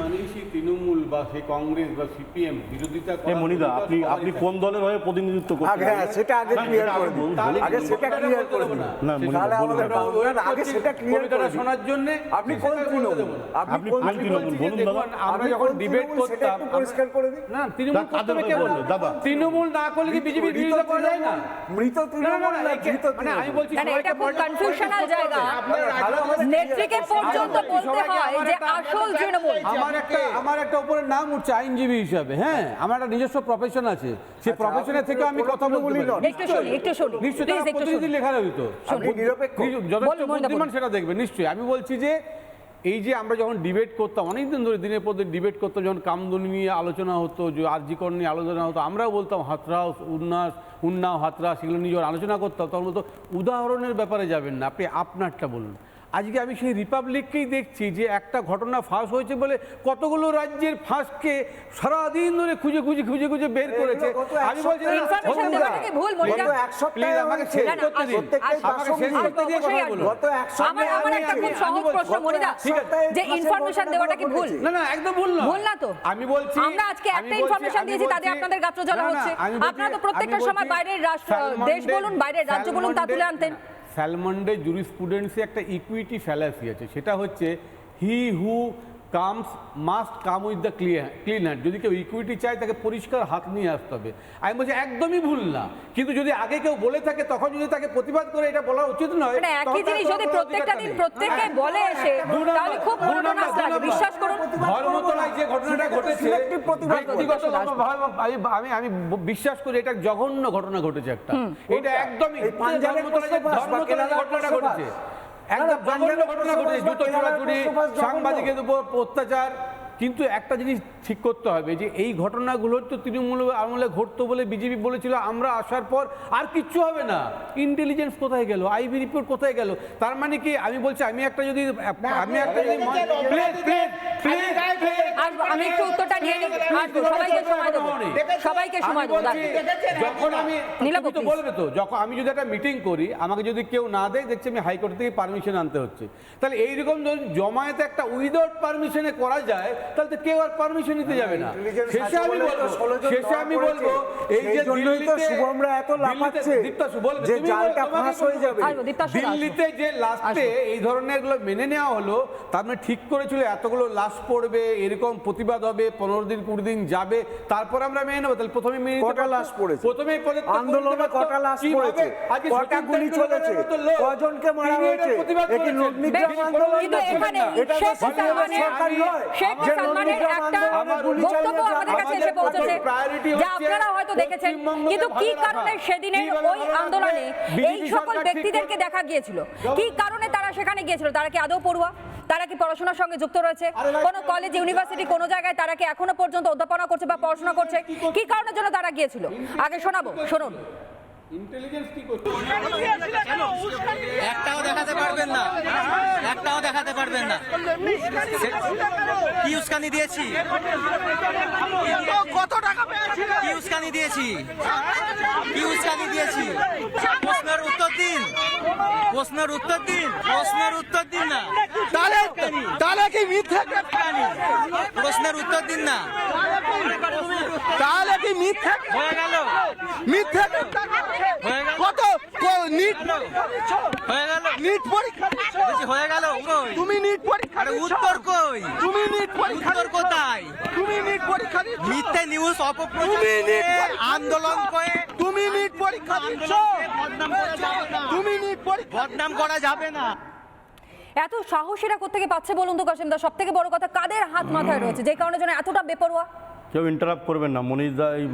মানেই সেই তৃণমূল বা সেই কংগ্রেস বা সিপিএম বিরোধিতা এ মনিদা, আপনি কোন দলের হয়ে প্রতিনিধিত্ব করছেন? আগে সেটা আগে ক্লিয়ার করে দিন। আগে সেটা ক্লিয়ার করে দিন। না মনিদা, তাহলে আমাদের বলুন, আগে সেটা ক্লিয়ার করে দিন। শোনার জন্য আপনি কোন তৃণমূল? আপনি কোন তৃণমূল বলুন দাদা। আমরা যখন ডিবেট করতাম, পরিষ্কার করে দিন। না তৃণমূল করতে হবে কে বললো? দাদা, তৃণমূল না করলে কি বিজেপি বিরোধিতা করা যায় না? মৃত তৃণমূল না ধৃত মানে আমি বলছি না, এটা খুব কনফিউশনাল জায়গা। নেত্রীকে পর্যন্ত বলতে হয় যে আসল তৃণমূল। আমার একটা উপরে নাম উঠছে আইনজীবী হিসাবে, হ্যাঁ আমার একটা নিজস্ব প্রফেশন আছে, সেই প্রফেশনের থেকে আমি কথা বলি না। একটু শুনি, একটু শুনি, নিশ্চয়ই প্লিজ একটু প্রতিনিধি শুনি। লেখা রইতো, যথেষ্ট বুদ্ধিমান সেটা দেখবে নিশ্চয়ই। আমি বলছি যে এই যে আমরা যখন ডিবেট করতাম অনেকদিন ধরে, দিনের পর দিন ডিবেট করতাম, যখন কামদুনি নিয়ে আলোচনা হতো, যে আরজিকর নিয়ে আলোচনা হতো, আমরাও বলতাম হাতরাস, উন্নাও হাতরাস, সেগুলো নিয়ে যখন আলোচনা করতাম তখন বলতো উদাহরণের ব্যাপারে যাবেন না, আপনি আপনারটা বলুন। আজকে আমি সেই রিপাবলিককেই দেখছি যে একটা ঘটনা ফাঁস হয়েছে বলে কতগুলো রাজ্যের ফাঁসকে সারাদিন ধরে খুঁজে খুঁজে খুঁজে খুঁজে বের করেছে। আমি বলছি ইনফরমেশন দেওয়াটা কি ভুল মনিদা? প্লিজ আমাকে শেষ করতে দিন, আমাকে শেষ করতে দিয়ে কথা বলুন। আমার একটা খুব সহজ প্রশ্ন মনিদা, যে ইনফরমেশন দেওয়াটা কি ভুল? না না একদম ভুল না, ভুল না তো। আমি বলছি আমরা আজকে একটা ইনফরমেশন দিয়েছি, তাতে আপনাদের গাত্র জ্বলা হচ্ছে। আপনারা তো প্রত্যেকটা সময় বাইরের রাষ্ট্র, দেশ বলুন, বাইরের রাজ্য বলুন, তা তুলে আনতেন। স্যালমন্ডে জুরিসপ্রুডেন্সে একটা ইকুইটি ফ্যালাসি আছে, সেটা হচ্ছে he who comes must come with the clean hand. যদি কেউ ইকুইটি চায় তাকে পরিষ্কার হাত নিয়ে আসতে হবে। আমি বলছি একদমই ভুল না, কিন্তু যদি আগে কেউ বলে থাকে তখন যদি তাকে প্রতিবাদ করে এটা বলা উচিত নয়। মানে একই জিনিস যদি প্রত্যেকটা দিন প্রত্যেকে বলে এসে তাহলে খুব মনোনাস লাগে, বিশ্বাস করুন। ধর্মতলায় যে ঘটনাটা ঘটেছে আমি বিশ্বাস করি এটা জঘন্য ঘটনা ঘটেছে একটা, এটা একদমই ধর্মতলায় ঘটনাটা ঘটেছে একদম জঘন্য ঘটনা ঘটেছে, জুতো চোরাচুরি, সাংবাদিকের উপর অত্যাচার। কিন্তু একটা জিনিস ঠিক করতে হবে যে এই ঘটনাগুলো তো তৃণমূল আমলে ঘটতো বলে বিজেপি বলেছিল, আমরা আসার পর আর কিচ্ছু হবে না। ইন্টেলিজেন্স কোথায় গেল, আইবি রিপোর্ট কোথায় গেল? তার মানে কি আমি বলছি আমি একটা যদি আমি একটু উত্তরটা নিয়ে নিই, সবাইকে সময় দেবো। যখন আমি তো বলবে তো, যখন আমি যদি একটা মিটিং করি আমাকে যদি কেউ না দেয়, দেখছি আমি হাইকোর্ট থেকে পারমিশন আনতে হচ্ছে। তাহলে এইরকম যদি জমায়েতে একটা উইদাউট পারমিশনে করা যায় তাহলে তো কেউ আর পারমিশন নিতে যাবে না। শেষে আমি বলবো এই যে শুভমরা এত লাফাচ্ছে যে জালটা ফাঁস হয়ে যাবে। দিল্লিতে যে লাস্টে এই ধরনের গুলো মেনে নেওয়া হলো, তার মানে ঠিক করেছিল এতগুলো লাশ পড়বে, এরকম প্রতিবাদ হবে, 15 দিন 20 দিন যাবে, তারপর আমরা মেনে নেবো। তাহলে প্রথমে মেনে কটা লাশ পড়েছে, প্রথমে আন্দোলনে কটা লাশ পড়েছে, কটা গুলি চলেছে, কজনকে মারা হয়েছে, একি নন্দীগ্রাম আন্দোলন? এটা তো সরকার নয় যে নন্দীগ্রাম আন্দোলনে বক্তব্য আমাদের কাছে এসে পৌঁছেছে যে আপনারা হয়তো দেখেছেন, কিন্তু কি কারণে সেদিনের ওই আন্দোলনে এই সকল ব্যক্তিদেরকে দেখা গিয়েছিল, কি কারণে তারা সেখানে গিয়েছিল? তারা কি আদৌ পড়ুয়া? তারা কি পড়াশোনার সঙ্গে যুক্ত রয়েছে? কোন কলেজ ইউনিভার্সিটি কোন জায়গায় তারা কি এখনো পর্যন্ত অধ্যাপনা করছে বা পড়াশোনা করছে? কি কারণের জন্য তারা গিয়েছিল আগে শোনাবো, শুনুন। ইন্টেলিজেন্স কি করছে? একটাও দেখাতে পারবেন না, একটাও দেখাতে পারবেন না। কি উস্কানি দিয়েছি? কত টাকা পেয়েছি? কি উস্কানি দিয়েছি? কি উস্কানি দিয়েছি? প্রশ্নের উত্তর দিন, প্রশ্নের উত্তর দিন, প্রশ্নের উত্তর দিন না। তাহলে কি মিথ্যা? প্রশ্নের উত্তর দিন না, তাহলে কি মিথ্যা হয়ে গেল? মিথ্যা কত নিট হয়ে গেল, নিট পরীক্ষা হয়ে গেল। তুমি নিট পরীক্ষা উত্তর কই? তুমি নিট পরীক্ষা কোথায়? তুমি নিট পরীক্ষা মিথ্যে নিউজ অপপ্রচার আন্দোলন করে তুমি নিট পরীক্ষা দিচ্ছ, তুমি নিট পরীক্ষা বদনাম করা যাবে না। এত সাহসীরা কোত্থেকে পাচ্ছে বলুন তো কাশিম দা? সব থেকে বড় কথা, কাদের হাত মাথায় রয়েছে যে কারণে যেন এতটা বেপরোয়া? কেউ ইন্টারাপ্ট করবেন না মনীষদা, এই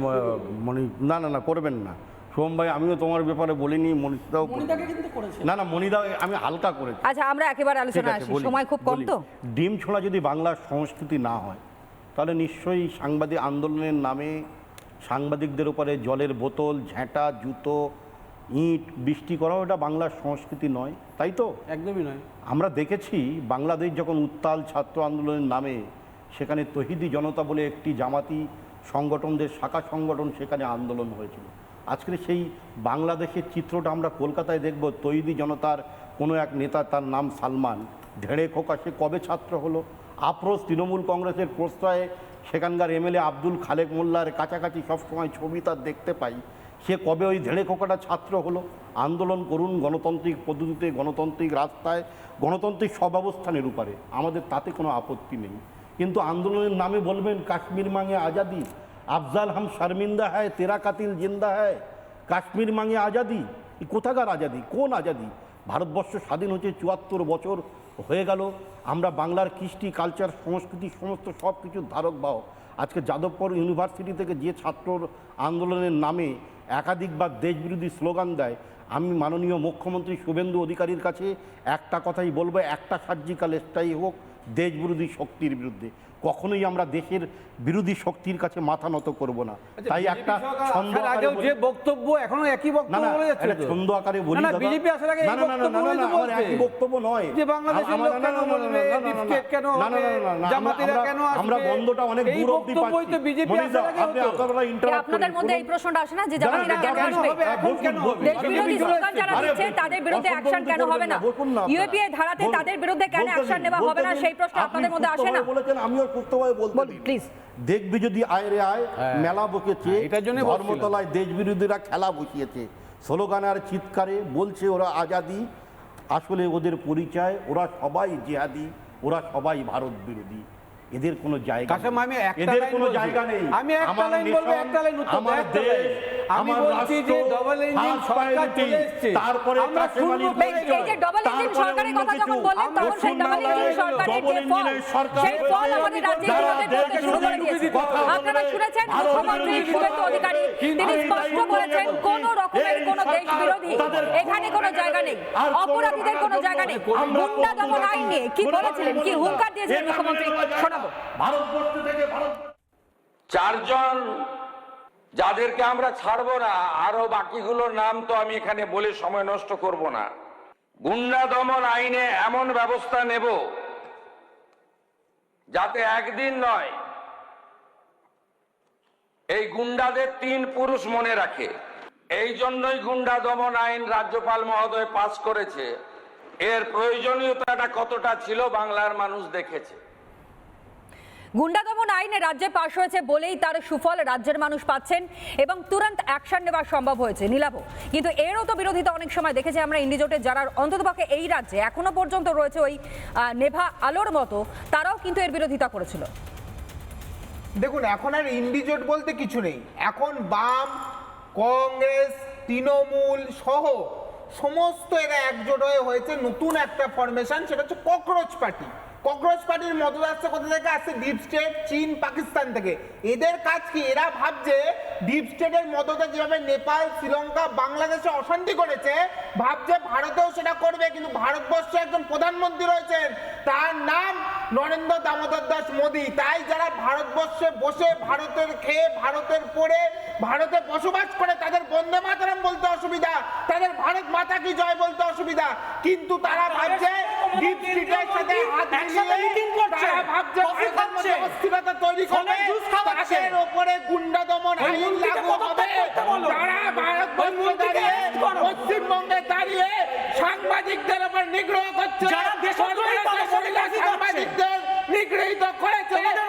না করবেন না। সোম ভাই, আমিও তোমার ব্যাপারে বলিনি, মনীষদাও না মনীদা আমি হালকা করেছি। আচ্ছা, আমরা একেবারে আলোচনা আসি, সময় খুব কম তো। ডিম ছোঁড়া যদি বাংলার সংস্কৃতি না হয়, তাহলে নিশ্চয়ই সাংবাদিক আন্দোলনের নামে সাংবাদিকদের উপরে জলের বোতল, ঝেঁটা, জুতো, ইট বৃষ্টি করাও এটা বাংলার সংস্কৃতি নয়, তাই তো? একদমই নয়। আমরা দেখেছি বাংলাদেশ যখন উত্তাল ছাত্র আন্দোলনের নামে সেখানে তহিদি জনতা বলে একটি জামাতি সংগঠনদের শাখা সংগঠন সেখানে আন্দোলন হয়েছিল। আজকের সেই বাংলাদেশের চিত্রটা আমরা কলকাতায় দেখব। তহিদি জনতার কোনো এক নেতা, তার নাম সালমান, ঢেড়ে খোকা, সে কবে ছাত্র হলো? আফরোজ তৃণমূল কংগ্রেসের প্রশ্রয়ে সেখানকার এমএলএ আব্দুল খালেক মোল্লার কাছাকাছি সবসময় ছবি তার দেখতে পাই। সে কবে ওই ঢেড়ে খোকাটা ছাত্র হলো? আন্দোলন করুন গণতান্ত্রিক পদ্ধতিতে, গণতান্ত্রিক রাস্তায়, গণতান্ত্রিক সবাবস্থানের উপরে, আমাদের তাতে কোনো আপত্তি নেই। কিন্তু আন্দোলনের নামে বলবেন কাশ্মীর মাঙে আজাদি, আফজাল হাম শর্মিন্দা হ্যায়, তেরা কাতিল জিন্দা হ্যায়, কাশ্মীর মাঙে আজাদি। কোথাকার আজাদি? কোন আজাদি? ভারতবর্ষ স্বাধীন হচ্ছে 74 বছর হয়ে গেল। আমরা বাংলার কৃষ্টি, কালচার, সংস্কৃতি সমস্ত সব কিছুর ধারক বাহক। আজকে যাদবপুর ইউনিভার্সিটি থেকে যে ছাত্র আন্দোলনের নামে একাধিকবার দেশবিরোধী স্লোগান দেয়, আমি মাননীয় মুখ্যমন্ত্রী শুভেন্দু অধিকারীর কাছে একটা কথাই বলবো, একটা সার্জিক্যাল স্ট্রাইক হোক দেশবিরোধী শক্তির বিরুদ্ধে। কখনোই আমরা দেশের বিরোধী শক্তির কাছে মাথা নত করব না। তাই একটা ছন্দ আকারে যে বক্তব্য এখনো একই বক্তব্য বলে যাচ্ছে, ছন্দ আকারে বলি দাদা। বিজেপি আসার আগে আমার একই বক্তব্য নয় যে বাংলাদেশের লোক কেন বলবে, ডিফকেট কেন হবে, জামাতিরা কেন আসবে, আমরা বন্ধটা অনেক দূর অবধি পাচ্ছি। তো বিজেপি আসার আগে আপনারা ইন্টারাপ্ট আপনাদের মধ্যে এই প্রশ্নটা আসে না যে জামাতিরা কেন আসবে? দেশবিরোধী স্লোগান যারা দিচ্ছে তাদের বিরুদ্ধে অ্যাকশন কেন হবে না? ইউএপিএ ধারাতে তাদের বিরুদ্ধে কেন অ্যাকশন নেওয়া হবে না? সেই প্রশ্ন আপনাদের মধ্যে আসে না? বলেছেন, আমিও সুস্থভাবে বলতে প্লিজ। দেখবি যদি আয় রে আয় মেলা বসেছে, ধর্মতলায় দেশ বিরোধীরা খেলা বসিয়েছে, স্লোগান আর চিৎকারে বলছে ওরা আজাদি। আসলে ওদের পরিচয়, ওরা সবাই জিহাদি, ওরা সবাই ভারত বিরোধী। এদের কোনো জায়গা কাশেম, আমি একটা এদের লাইন কোনো বলছি। জায়গা নেই। আমি একটা আমার লাইন বলবো, nation, একটা লাইন উত্তর আমার একটা দেশ, লাইন। আমি আমার বলছি যে রাষ্ট্র, ডবল ইঞ্জিন first সরকার priority, চলে এসছে, তারপরে আমরা কাশেম শুনবো আলীর এই যে ডবল ইঞ্জিন তারপরে সরকারের অন্য কথা যখন কিছু। বললেন আমরা তখন সেই ডবল শুনলাম ইঞ্জিন সরকারের double যে ফল ইঞ্জিনের সরকার সেই ফল হয়েছে, আমাদের রাজ্যে যারা বিরোধী দেশ করতে শুরু করে দিয়েছে। কথা বলবে, আপনারা শুনেছেন ভারত মুখ্যমন্ত্রী বিরোধী শুভেন্দু কথা অধিকারী বলবে। তিনি আমি স্পষ্ট দায়িত্ব বলেছেন নিয়ে কোন বলছি, রকমের এই কোন দেশ সরকার বিরোধী তাদের এখানে কোনো জায়গা নেই, আর কোনো অপরাধীদের কোনো জায়গা নেই। আমরা গুন্ডা দমন আইন নিয়ে কি বলেছিলেন, কি হুঙ্কার দিয়েছিলেন মুখ্যমন্ত্রী, শোনাবো। ভারতবর্ষ থেকে ভারত চারজন যাদেরকে আমরা ছাড়বো না, আরো বাকিগুলোর নাম তো আমি এখানে বলে সময় নষ্ট করব না। গুন্ডা দমন আইনে এমন ব্যবস্থা নেব যাতে একদিন নয়, এই গুন্ডাদের 3 পুরুষ মনে রাখে। এই জন্যই গুন্ডা দমন আইন রাজ্যপাল মহোদয় পাস করেছে। এর প্রয়োজনীয়তাটা কতটা ছিল বাংলার মানুষ দেখেছে। গুন্ডা দমন আইনে রাজ্যে পাশ হয়েছে বলেই তার সুফল রাজ্যের মানুষ পাচ্ছেন এবং তুরন্ত অ্যাকশন নেওয়া সম্ভব হয়েছে। নীলাভ, কিন্তু এরও তো বিরোধিতা অনেক সময় দেখেছি আমরা ইন্ডিজোটের, যারা অন্ততপক্ষে এই রাজ্যে এখনো পর্যন্ত রয়েছে ওই নেভা আলোর মতো, তারাও কিন্তু এর বিরোধিতা করেছিল। দেখুন, এখন আর ইন্ডিজোট বলতে কিছু নেই। এখন বাম, কংগ্রেস, তৃণমূল সহ সমস্ত এরা একজোট হয়ে হয়েছে নতুন একটা ফরমেশন, সেটা হচ্ছে ককরোচ পার্টি। ককরোচ পার্টির মদত আসছে কোথা থেকে? আসছে ডিপ স্টেট, চীন, পাকিস্তান থেকে। এদের কাজ কি? এরা ভাবছে ডিপ স্টেটের মদতে যেভাবে নেপাল, শ্রীলঙ্কা, বাংলাদেশে অশান্তি করেছে, ভাবছে ভারতেও সেটা করবে। কিন্তু ভারতবর্ষে একজন প্রধানমন্ত্রী রয়েছেন, তার নাম নরেন্দ্র দামোদর দাস মোদী। তাই যারা ভারতবর্ষে বসে ভারতের খেয়ে, ভারতের পড়ে, ভারতে বসবাস করে, তাদের বন্দে মাতরম বলতে অসুবিধা, তাদের ভারত মাতা কি জয় বলতে অসুবিধা, কিন্তু তারা ভাবছে ডিপ স্টেটের সাথে হাত মিলিয়ে তারা ভাবছে ভারতের মধ্যে অস্থিরতা তৈরি করবে, তাদের উপরে গুন্ডা দমন আইন লাগু হবে। তারা ভারতবর্ষে দাঁড়িয়ে, পশ্চিমবঙ্গে দাঁড়িয়ে সাংবাদিকদের উপর নিগ্রহ করছে, সাংবাদিকদের নিগৃহীত করেছে, তাদের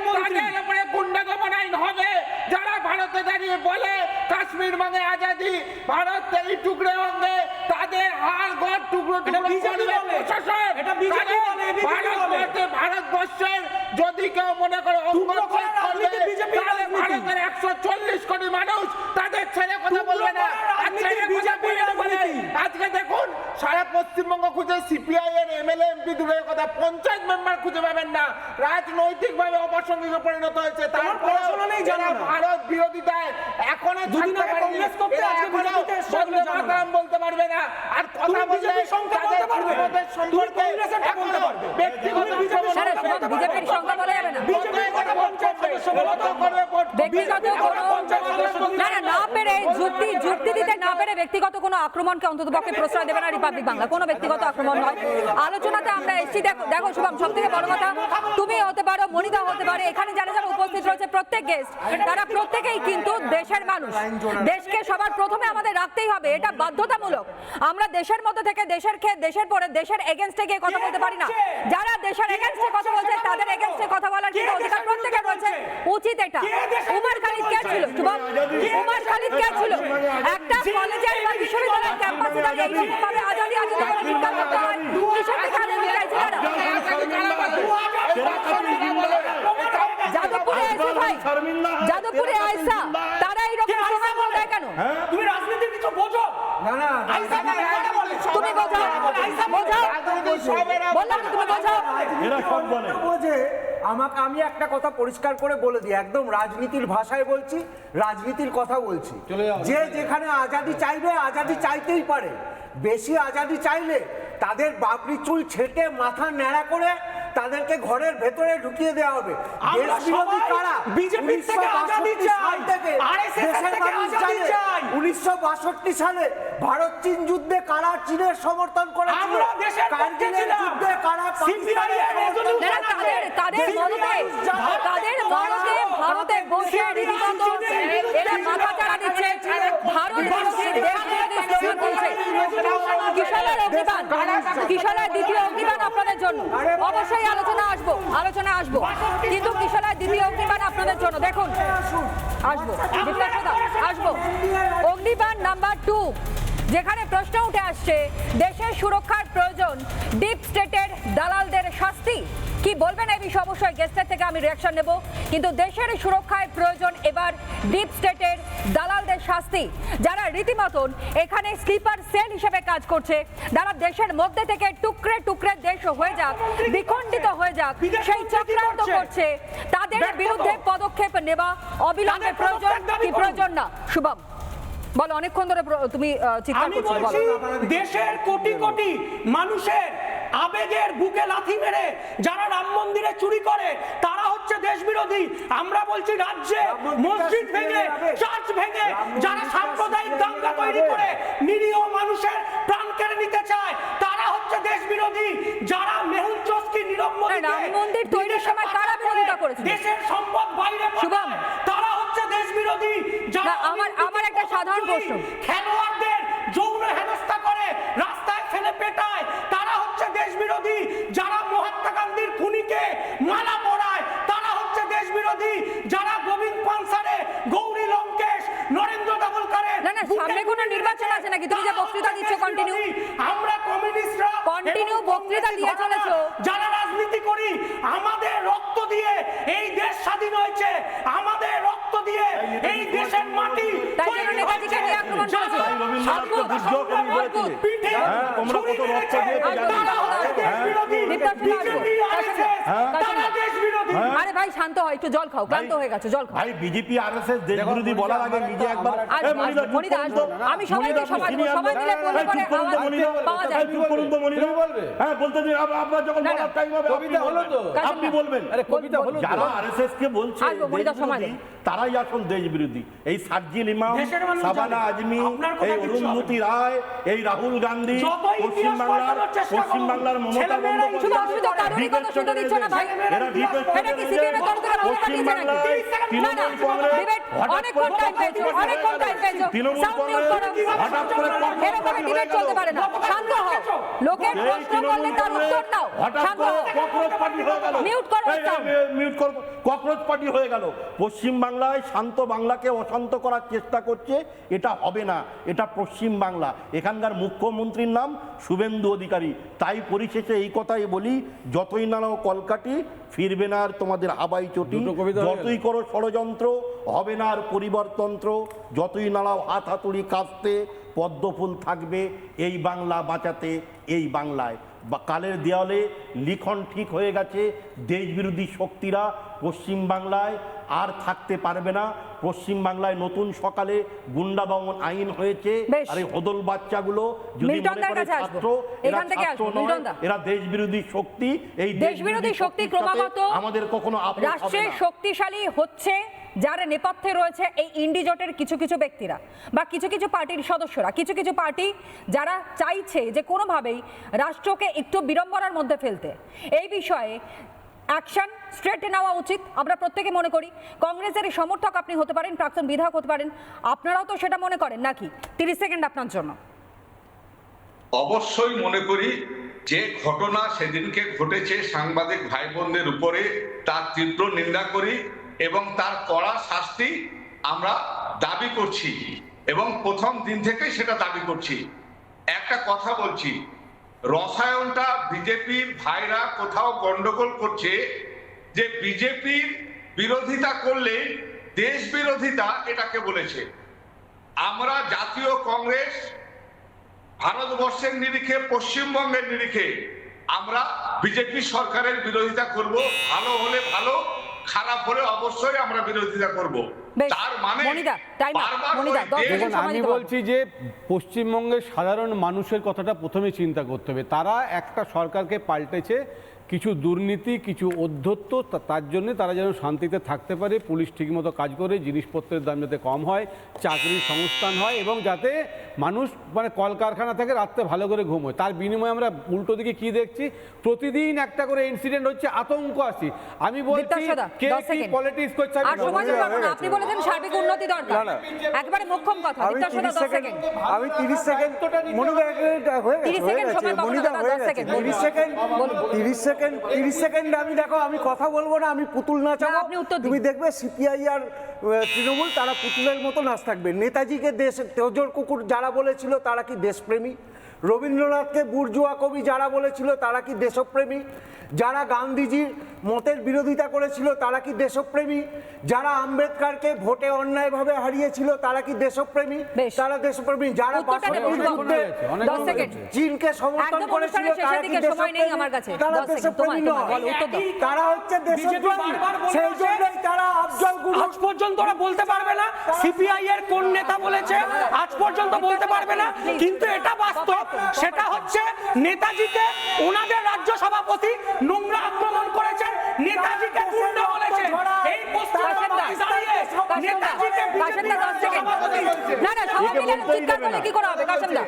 উপরে গুন্ডা দমন আইন হবে। যারা ভারতে দাঁড়িয়ে বলে কাশ্মীর মানে আজাদি, ভারত এই টুকরে অঙ্গে, তাদের হাড় গড় টুকরো টুকরো করবে প্রশাসন। ভারতবর্ষের যদি কেউ মনে করে অঙ্গচ্ছেদ করবে, তাহলে ভারতের 140 কোটি মানুষ তাদের ছেলে কথা বলবে না। আজকে দেখুন, সারা পশ্চিমবঙ্গ খুঁজে সিপিআই এর এমএলএ এমপি দূরের কথা, পঞ্চায়েত মেম্বার খুঁজে পাবেন না। রাজনৈতিকভাবে অপ্রাসঙ্গিকে পরিণত হয়েছে। তারপরে যারা ভারত বিরোধিতায় এখনো থাকতে পারেনি, এরা এখনো বন্দে মাতরম বলতে পারবে না। আর কথা বললে তাদের পূর্বদের সম্পর্কে এখনো ব্যক্তিগত বিজেপির সংখ্যা বলা যাবে না, না পেরে যুক্তি দিতে না পেরে ব্যক্তিগত কোনো আক্রমণকে অন্ততপক্ষে প্রশ্রয় দেবে না রিপাবলিক বাংলা। কোনো ব্যক্তিগত আক্রমণ নয়। আলোচনাতে আমরা এসেছি, দেখো শুভম, সব থেকে বড় কথা, তুমি হতে পারো, মনিতা হতে পারে, এখানে যারা যারা উপস্থিত রয়েছে প্রত্যেক গেস্ট, তারা প্রত্যেকেই কিন্তু দেশের মানুষ। দেশকে সবার প্রথমে আমাদের রাখতেই হবে, এটা বাধ্যতামূলক। আমরা দেশের মধ্যে থেকে দেশের খেয়ে, দেশের পরে দেশের এগেনস্টে গিয়ে কথা বলতে পারি না। যারা দেশের এগেনস্টে কথা বলছে তাদের এগেনস্টে কথা বলার কিন্তু অধিকার প্রত্যেকের রয়েছে, উচিত এটা। উমর খালিদ কে ছিল শুভম? উমর খালিদ কে ছিল? একটা কলেজের বা বিশ্ববিদ্যালয়ের ক্যাম্পাসে দাঁড়িয়ে এইরকম ভাবে আজাদি আজাদি বলে চিৎকার করতে হয়, কিসের থেকে আজাদি চাইছিল না? যাদবপুরে এসে ভাই, যাদবপুরে আয়সা, তারা এইরকম প্রমাণ দেয় কেন? তুমি রাজনীতির কিছু বোঝো না? না, তুমি বোঝাও, বললাম তুমি বোঝাও। এরা সব বলে বোঝে। আমাকে, আমি একটা কথা পরিষ্কার করে বলে দিই, একদম রাজনীতির ভাষায় বলছি, রাজনীতির কথা বলছি। যে যেখানে আজাদি চাইবে, আজাদি চাইতেই পারে। বেশি আজাদি চাইলে তাদের বাবরি চুল ছেটে মাথা ন্যাড়া করে তাদেরকে ঘরের ভেতরে ঢুকিয়ে দেওয়া হবে। আমরা সবাই বিজেপি থেকে আজাদি চাই, আরএসএস থেকে আজাদি চাই। 1962 সালে ভারত চীন যুদ্ধে কারা চীনের সমর্থন করেছিল? আমরা দেশের পক্ষে ছিলাম। যুদ্ধে কারা সিপিআই এর তাদের মদতে ভারতে বসে রীতিমতো এরা মাথা চাড়া দিচ্ছে, ভারত বিরোধী, দেশ বিরোধী স্লোগান তুলছে। কিশোরের দ্বিতীয় অগ্নিবাণ আপনাদের জন্য, অবশ্যই আলোচনা আসবো, কিন্তু কিশোরের দ্বিতীয় অগ্নিবাণ আপনাদের জন্য। দেখুন, আসবো অগ্নিবাণ নাম্বার 2, যেখানে প্রশ্ন উঠে আসছে দেশের সুরক্ষার প্রয়োজন, ডিপ স্টেটের দালালদের শাস্তি। কি বলবেন এই বিষয়ে অবশ্যই গেস্টের থেকে আমি রিঅ্যাকশন নেব, কিন্তু দেশের সুরক্ষায় প্রয়োজন এবার ডিপ স্টেটের দালালদের শাস্তি, যারা রীতিমতন এখানে স্লিপার সেল হিসেবে কাজ করছে, যারা দেশের মধ্যে থেকে টুকরে টুকরে দেশ হয়ে যাক, দ্বিখণ্ডিত হয়ে যাক, সেই চক্রান্ত করছে, তাদের বিরুদ্ধে পদক্ষেপ নেওয়া অবিলম্বে প্রয়োজন কি প্রয়োজন না? শুভম বলো, অনেকক্ষণ ধরে তুমি চিৎকার আমি করছো, বলছি বলো। দেশের কোটি কোটি মানুষের আবেগের বুকে লাথি মেরে যারা রাম মন্দিরে চুরি করে তারা হচ্ছে দেশ বিরোধী। আমরা বলছি রাজ্যে মসজিদ ভেঙে, চার্চ ভেঙে যারা সাম্প্রদায়িক দাঙ্গা তৈরি করে নিরীহ মানুষের প্রাণ কেড়ে নিতে চায় তারা হচ্ছে দেশ বিরোধী। যারা মেহুল চস্কি, নীরব মোদীকে রাম মন্দির তৈরির সময় কারা বিরোধিতা করেছিল? দেশের সম্পদ বাইরে শুভম, তারা হচ্ছে দেশ বিরোধী। যারা আমার একটা সাধারণ প্রশ্ন, খেলোয়াড়দের যৌন হেনস্থা করে রাস্তায় ফেলে পেটায় তারা হচ্ছে দেশ বিরোধী। যারা মহাত্মা গান্ধীর খুনিকে মালা পরায় তারা হচ্ছে দেশ বিরোধী। যারা গোবিন্দ পানসারে, গৌরী লঙ্কেশ, নরেন্দ্র দাভোলকরের না না, সামনে কোনো নির্বাচন আছে নাকি? তুমি যে বক্তৃতা দিচ্ছ কন্টিনিউ, আমরা কমিউনিস্টরা কন্টিনিউ বক্তৃতা দিয়ে চলেছো। যারা রাজনীতি করি আমাদের রক্ত দিয়ে এই দেশ স্বাধীন হয়েছে, আমাদের রক্ত দিয়ে এই দেশের মাটি তাই জন্য নেতাজিকে নিয়ে আক্রমণ করেছে। তোমরা কত রক্ত দিয়েছো আরে ভাই শান্ত হয়, একটু জল খাও, ক্লান্ত হয়ে গেছে, জল খাও। ভাই বিজেপি আরএসএস দেশ বিরোধী বলার আগে নিজে একবার মনিদা আসবো, আমি সবাইকে সময় দিলে বললে পরে আওয়াজ পাওয়া যায়। চুপ করুন তো মনিদা, হ্যাঁ বলতে দিন, আপনার যখন বলার টাইম হবে কবিতা হলো তো আপনি বলবেন। আরে কবিতা হলো, যারা আরএসএস কে বলছে দেশ বিরোধী তারাই এখন দেশ বিরোধী। এই সার্জিল ইমাম, সাবানা আজমি, এই অরুন্ধতী রায়, এই রাহুল গান্ধী, পশ্চিমবাংলার মমতা বন্দ্যোপাধ্যায়, এরা ডিবেট ককরোচ পার্টি হয়ে গেল। পশ্চিমবাংলায় শান্ত বাংলাকে অশান্ত করার চেষ্টা করছে, এটা হবে না, এটা পশ্চিম বাংলা। এখানকার মুখ্যমন্ত্রীর নাম শুভেন্দু অধিকারী। তাই পরিশেষে এই কথাই বলি, যতই নাড়াও কলকাঠি ফিরবে না আর তোমাদের হাবাই চটি, যতই করো ষড়যন্ত্র হবে না আর পরিবর্তন্ত্র, যতই নাড়াও হাত হাতুড়ি কাঁপতে পদ্মফুল থাকবে এই বাংলা বাঁচাতে এই বাংলায়। বা কালের দেওয়ালে লিখন ঠিক হয়ে গেছে, দেশ বিরোধী শক্তিরা পশ্চিম বাংলায় আর থাকতে পারবে না। পশ্চিম বাংলায় নতুন সকালে গুন্ডা দমন আইন হয়েছে, আর এই হদল বাচ্চাগুলো যদি মনে করে ছাত্র, এরা ছাত্র নয়, এরা দেশ বিরোধী শক্তি। এই দেশ বিরোধী শক্তি ক্রমাগত আমাদের কখনো রাষ্ট্রের শক্তিশালী হচ্ছে, যারা নেপথ্যে রয়েছে এই ইন্ডি জোটের কিছু কিছু ব্যক্তিরা বা কিছু কিছু পার্টির সদস্যরা, কিছু কিছু পার্টি যারা চাইছে যে কোনোভাবেই রাষ্ট্রকে একটু বিড়ম্বনার মধ্যে ফেলতে। এই বিষয়ে অ্যাকশন স্ট্রেট নেওয়া উচিত, আমরা প্রত্যেকে মনে করি। কংগ্রেসের এই সমর্থক আপনি হতে পারেন, প্রাক্তন বিধায়ক হতে পারেন, আপনারাও তো সেটা মনে করেন নাকি? 30 সেকেন্ড আপনার জন্য। অবশ্যই মনে করি যে ঘটনা সেদিনকে ঘটেছে সাংবাদিক ভাই বোনদের উপরে, তার তীব্র নিন্দা করি এবং তার কড়া শাস্তি আমরা দাবি করছি এবং প্রথম দিন থেকেই সেটা দাবি করছি। একটা কথা বলছি, রসায়নটা বিজেপির ভাইরা কোথাও গন্ডগোল করছে যে বিজেপির বিরোধিতা করলে দেশ বিরোধিতা এটাকে বলেছে। আমরা জাতীয় কংগ্রেস ভারতবর্ষের নিরিখে, পশ্চিমবঙ্গের নিরিখে আমরা বিজেপি সরকারের বিরোধিতা করব। ভালো হলে ভালো, খারাপ হলে অবশ্যই আমরা বিরোধিতা করব। তার মানে আমি বলছি যে পশ্চিমবঙ্গের সাধারণ মানুষের কথাটা প্রথমে চিন্তা করতে হবে। তারা একটা সরকারকে পাল্টেছে, কিছু দুর্নীতি, কিছু অধ্যত্ব, তার জন্য তারা যেন শান্তিতে থাকতে পারে, পুলিশ ঠিকমতো কাজ করে, জিনিসপত্রের দাম যাতে কম হয়, চাকরির সংস্থান হয় এবং যাতে মানুষ মানে কলকারখানা থেকে রাত্রে ভালো করে ঘুম হয়। তার বিনিময়ে আমরা উল্টো দিকে কি দেখছি, প্রতিদিন একটা করে ইনসিডেন্ট হচ্ছে, আতঙ্ক আসছে। আমি বলছি কে কি পলিটিক্স করছে, আপনি বলেছেন সার্বিক উন্নতি দরকার, একেবারে মোক্ষম কথা। আমি 30 সেকেন্ড আমি দেখো, আমি কথা বলবো না, আমি পুতুল নাচাবো। তুমি দেখবে সিপিআই আর তৃণমূল তারা পুতুলের মতো নাচ থাকবে। নেতাজিকে দেশ তেজর কুকুর যারা বলেছিল তারা কি দেশপ্রেমী? রবীন্দ্রনাথকে বুর্জুয়া কবি যারা বলেছিল তারা কি দেশপ্রেমী? যারা গান্ধীজির মতের বিরোধিতা করেছিল তারা কি দেশপ্রেমী? যারা আম্বেদকরকে ভোটে অন্যায়ভাবে হারিয়েছিল তারা কি দেশপ্রেমী? বেশ। তারা দেশপ্রেমী। যারা উত্তরটা দেব, বাসন্তীর বিরুদ্ধে 10 সেকেন্ড। চীনকে সমর্থন একদম করেছিল অনুষ্ঠানের তারা শেষের কি দিকে সময় নেই দেশপ্রেমী? আমার কাছে। তারা 10 সেকেন্ড, দেশপ্রেমী তোমার, নয়। বলো, উত্তর দাও। তারা হচ্ছে বিজেপি দেশপ্রেমী। বারবার বলে সেই আসছে, জন্যই তারা আফজল গুরু আজ পর্যন্ত ওরা বলতে পারবে না সিপিআই এর কোন নেতা বলেছে, আজ পর্যন্ত বলতে পারবে না। কিন্তু এটা বাস্তব, সেটা হচ্ছে নেতাজিকে ওনাদের রাজ্য সভাপতি নোংরা আক্রমণ করেছেন, নেতাজিকে গুন্ডা বলেছে। এই পশ্চিমবঙ্গে দাঁড়িয়ে নেতাজিকে বিজেপি রাজ্য সভাপতি না না, সবাই মিলে চিৎকার করলে কি করে হবে কাশেমদা?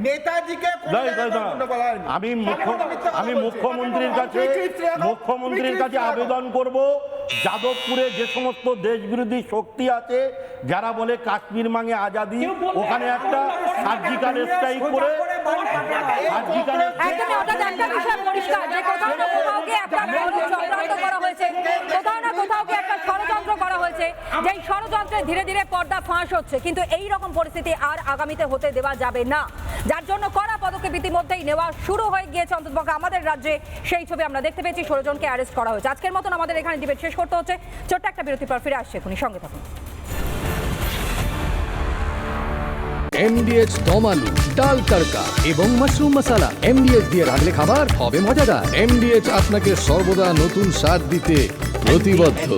নেতাজিকে কোনো জায়গায় বলা হয়নি। আমি মুখ্যমন্ত্রীর কাছে আবেদন করব, যাদবপুরে যে সমস্ত দেশবিরোধী শক্তি আছে যারা বলে কাশ্মীর মাঙে আজাদি, ওখানে একটা সার্জিক্যাল স্ট্রাইক করে একদমই অর্থাৎ একটা বিষয় পরিষ্কার যে কোথাও না কোথাও গিয়ে একটা বড় চক্রান্ত করা হয়েছে, কোথাও না কোথাও গিয়ে একটা ষড়যন্ত্র করা হয়েছে, যেই ষড়যন্ত্রে ধীরে ধীরে পর্দা ফাঁস হচ্ছে। কিন্তু এই রকম পরিস্থিতি আর আগামীতে হতে দেওয়া যাবে না, যার জন্য কড়া পদক্ষেপ ইতিমধ্যেই নেওয়া শুরু হয়ে গিয়েছে অন্ততপক্ষে আমাদের রাজ্যে। সেই ছবি আমরা দেখতে পেয়েছি, 16 জনকে অ্যারেস্ট করা হয়েছে। আজকের মতন আমাদের এখানে ডিবেট শেষ করতে হচ্ছে, ছোট্ট একটা বিরতির পর ফিরে আসছে, এখনই সঙ্গে থাকুন। MDH দম আলু, ডাল তড়কা এবং মাশরুম মশলা। MDH দিয়ে রাঁধলে খাবার হবে মজাদার। MDH আপনাকে সর্বদা নতুন স্বাদ দিতে প্রতিবদ্ধ।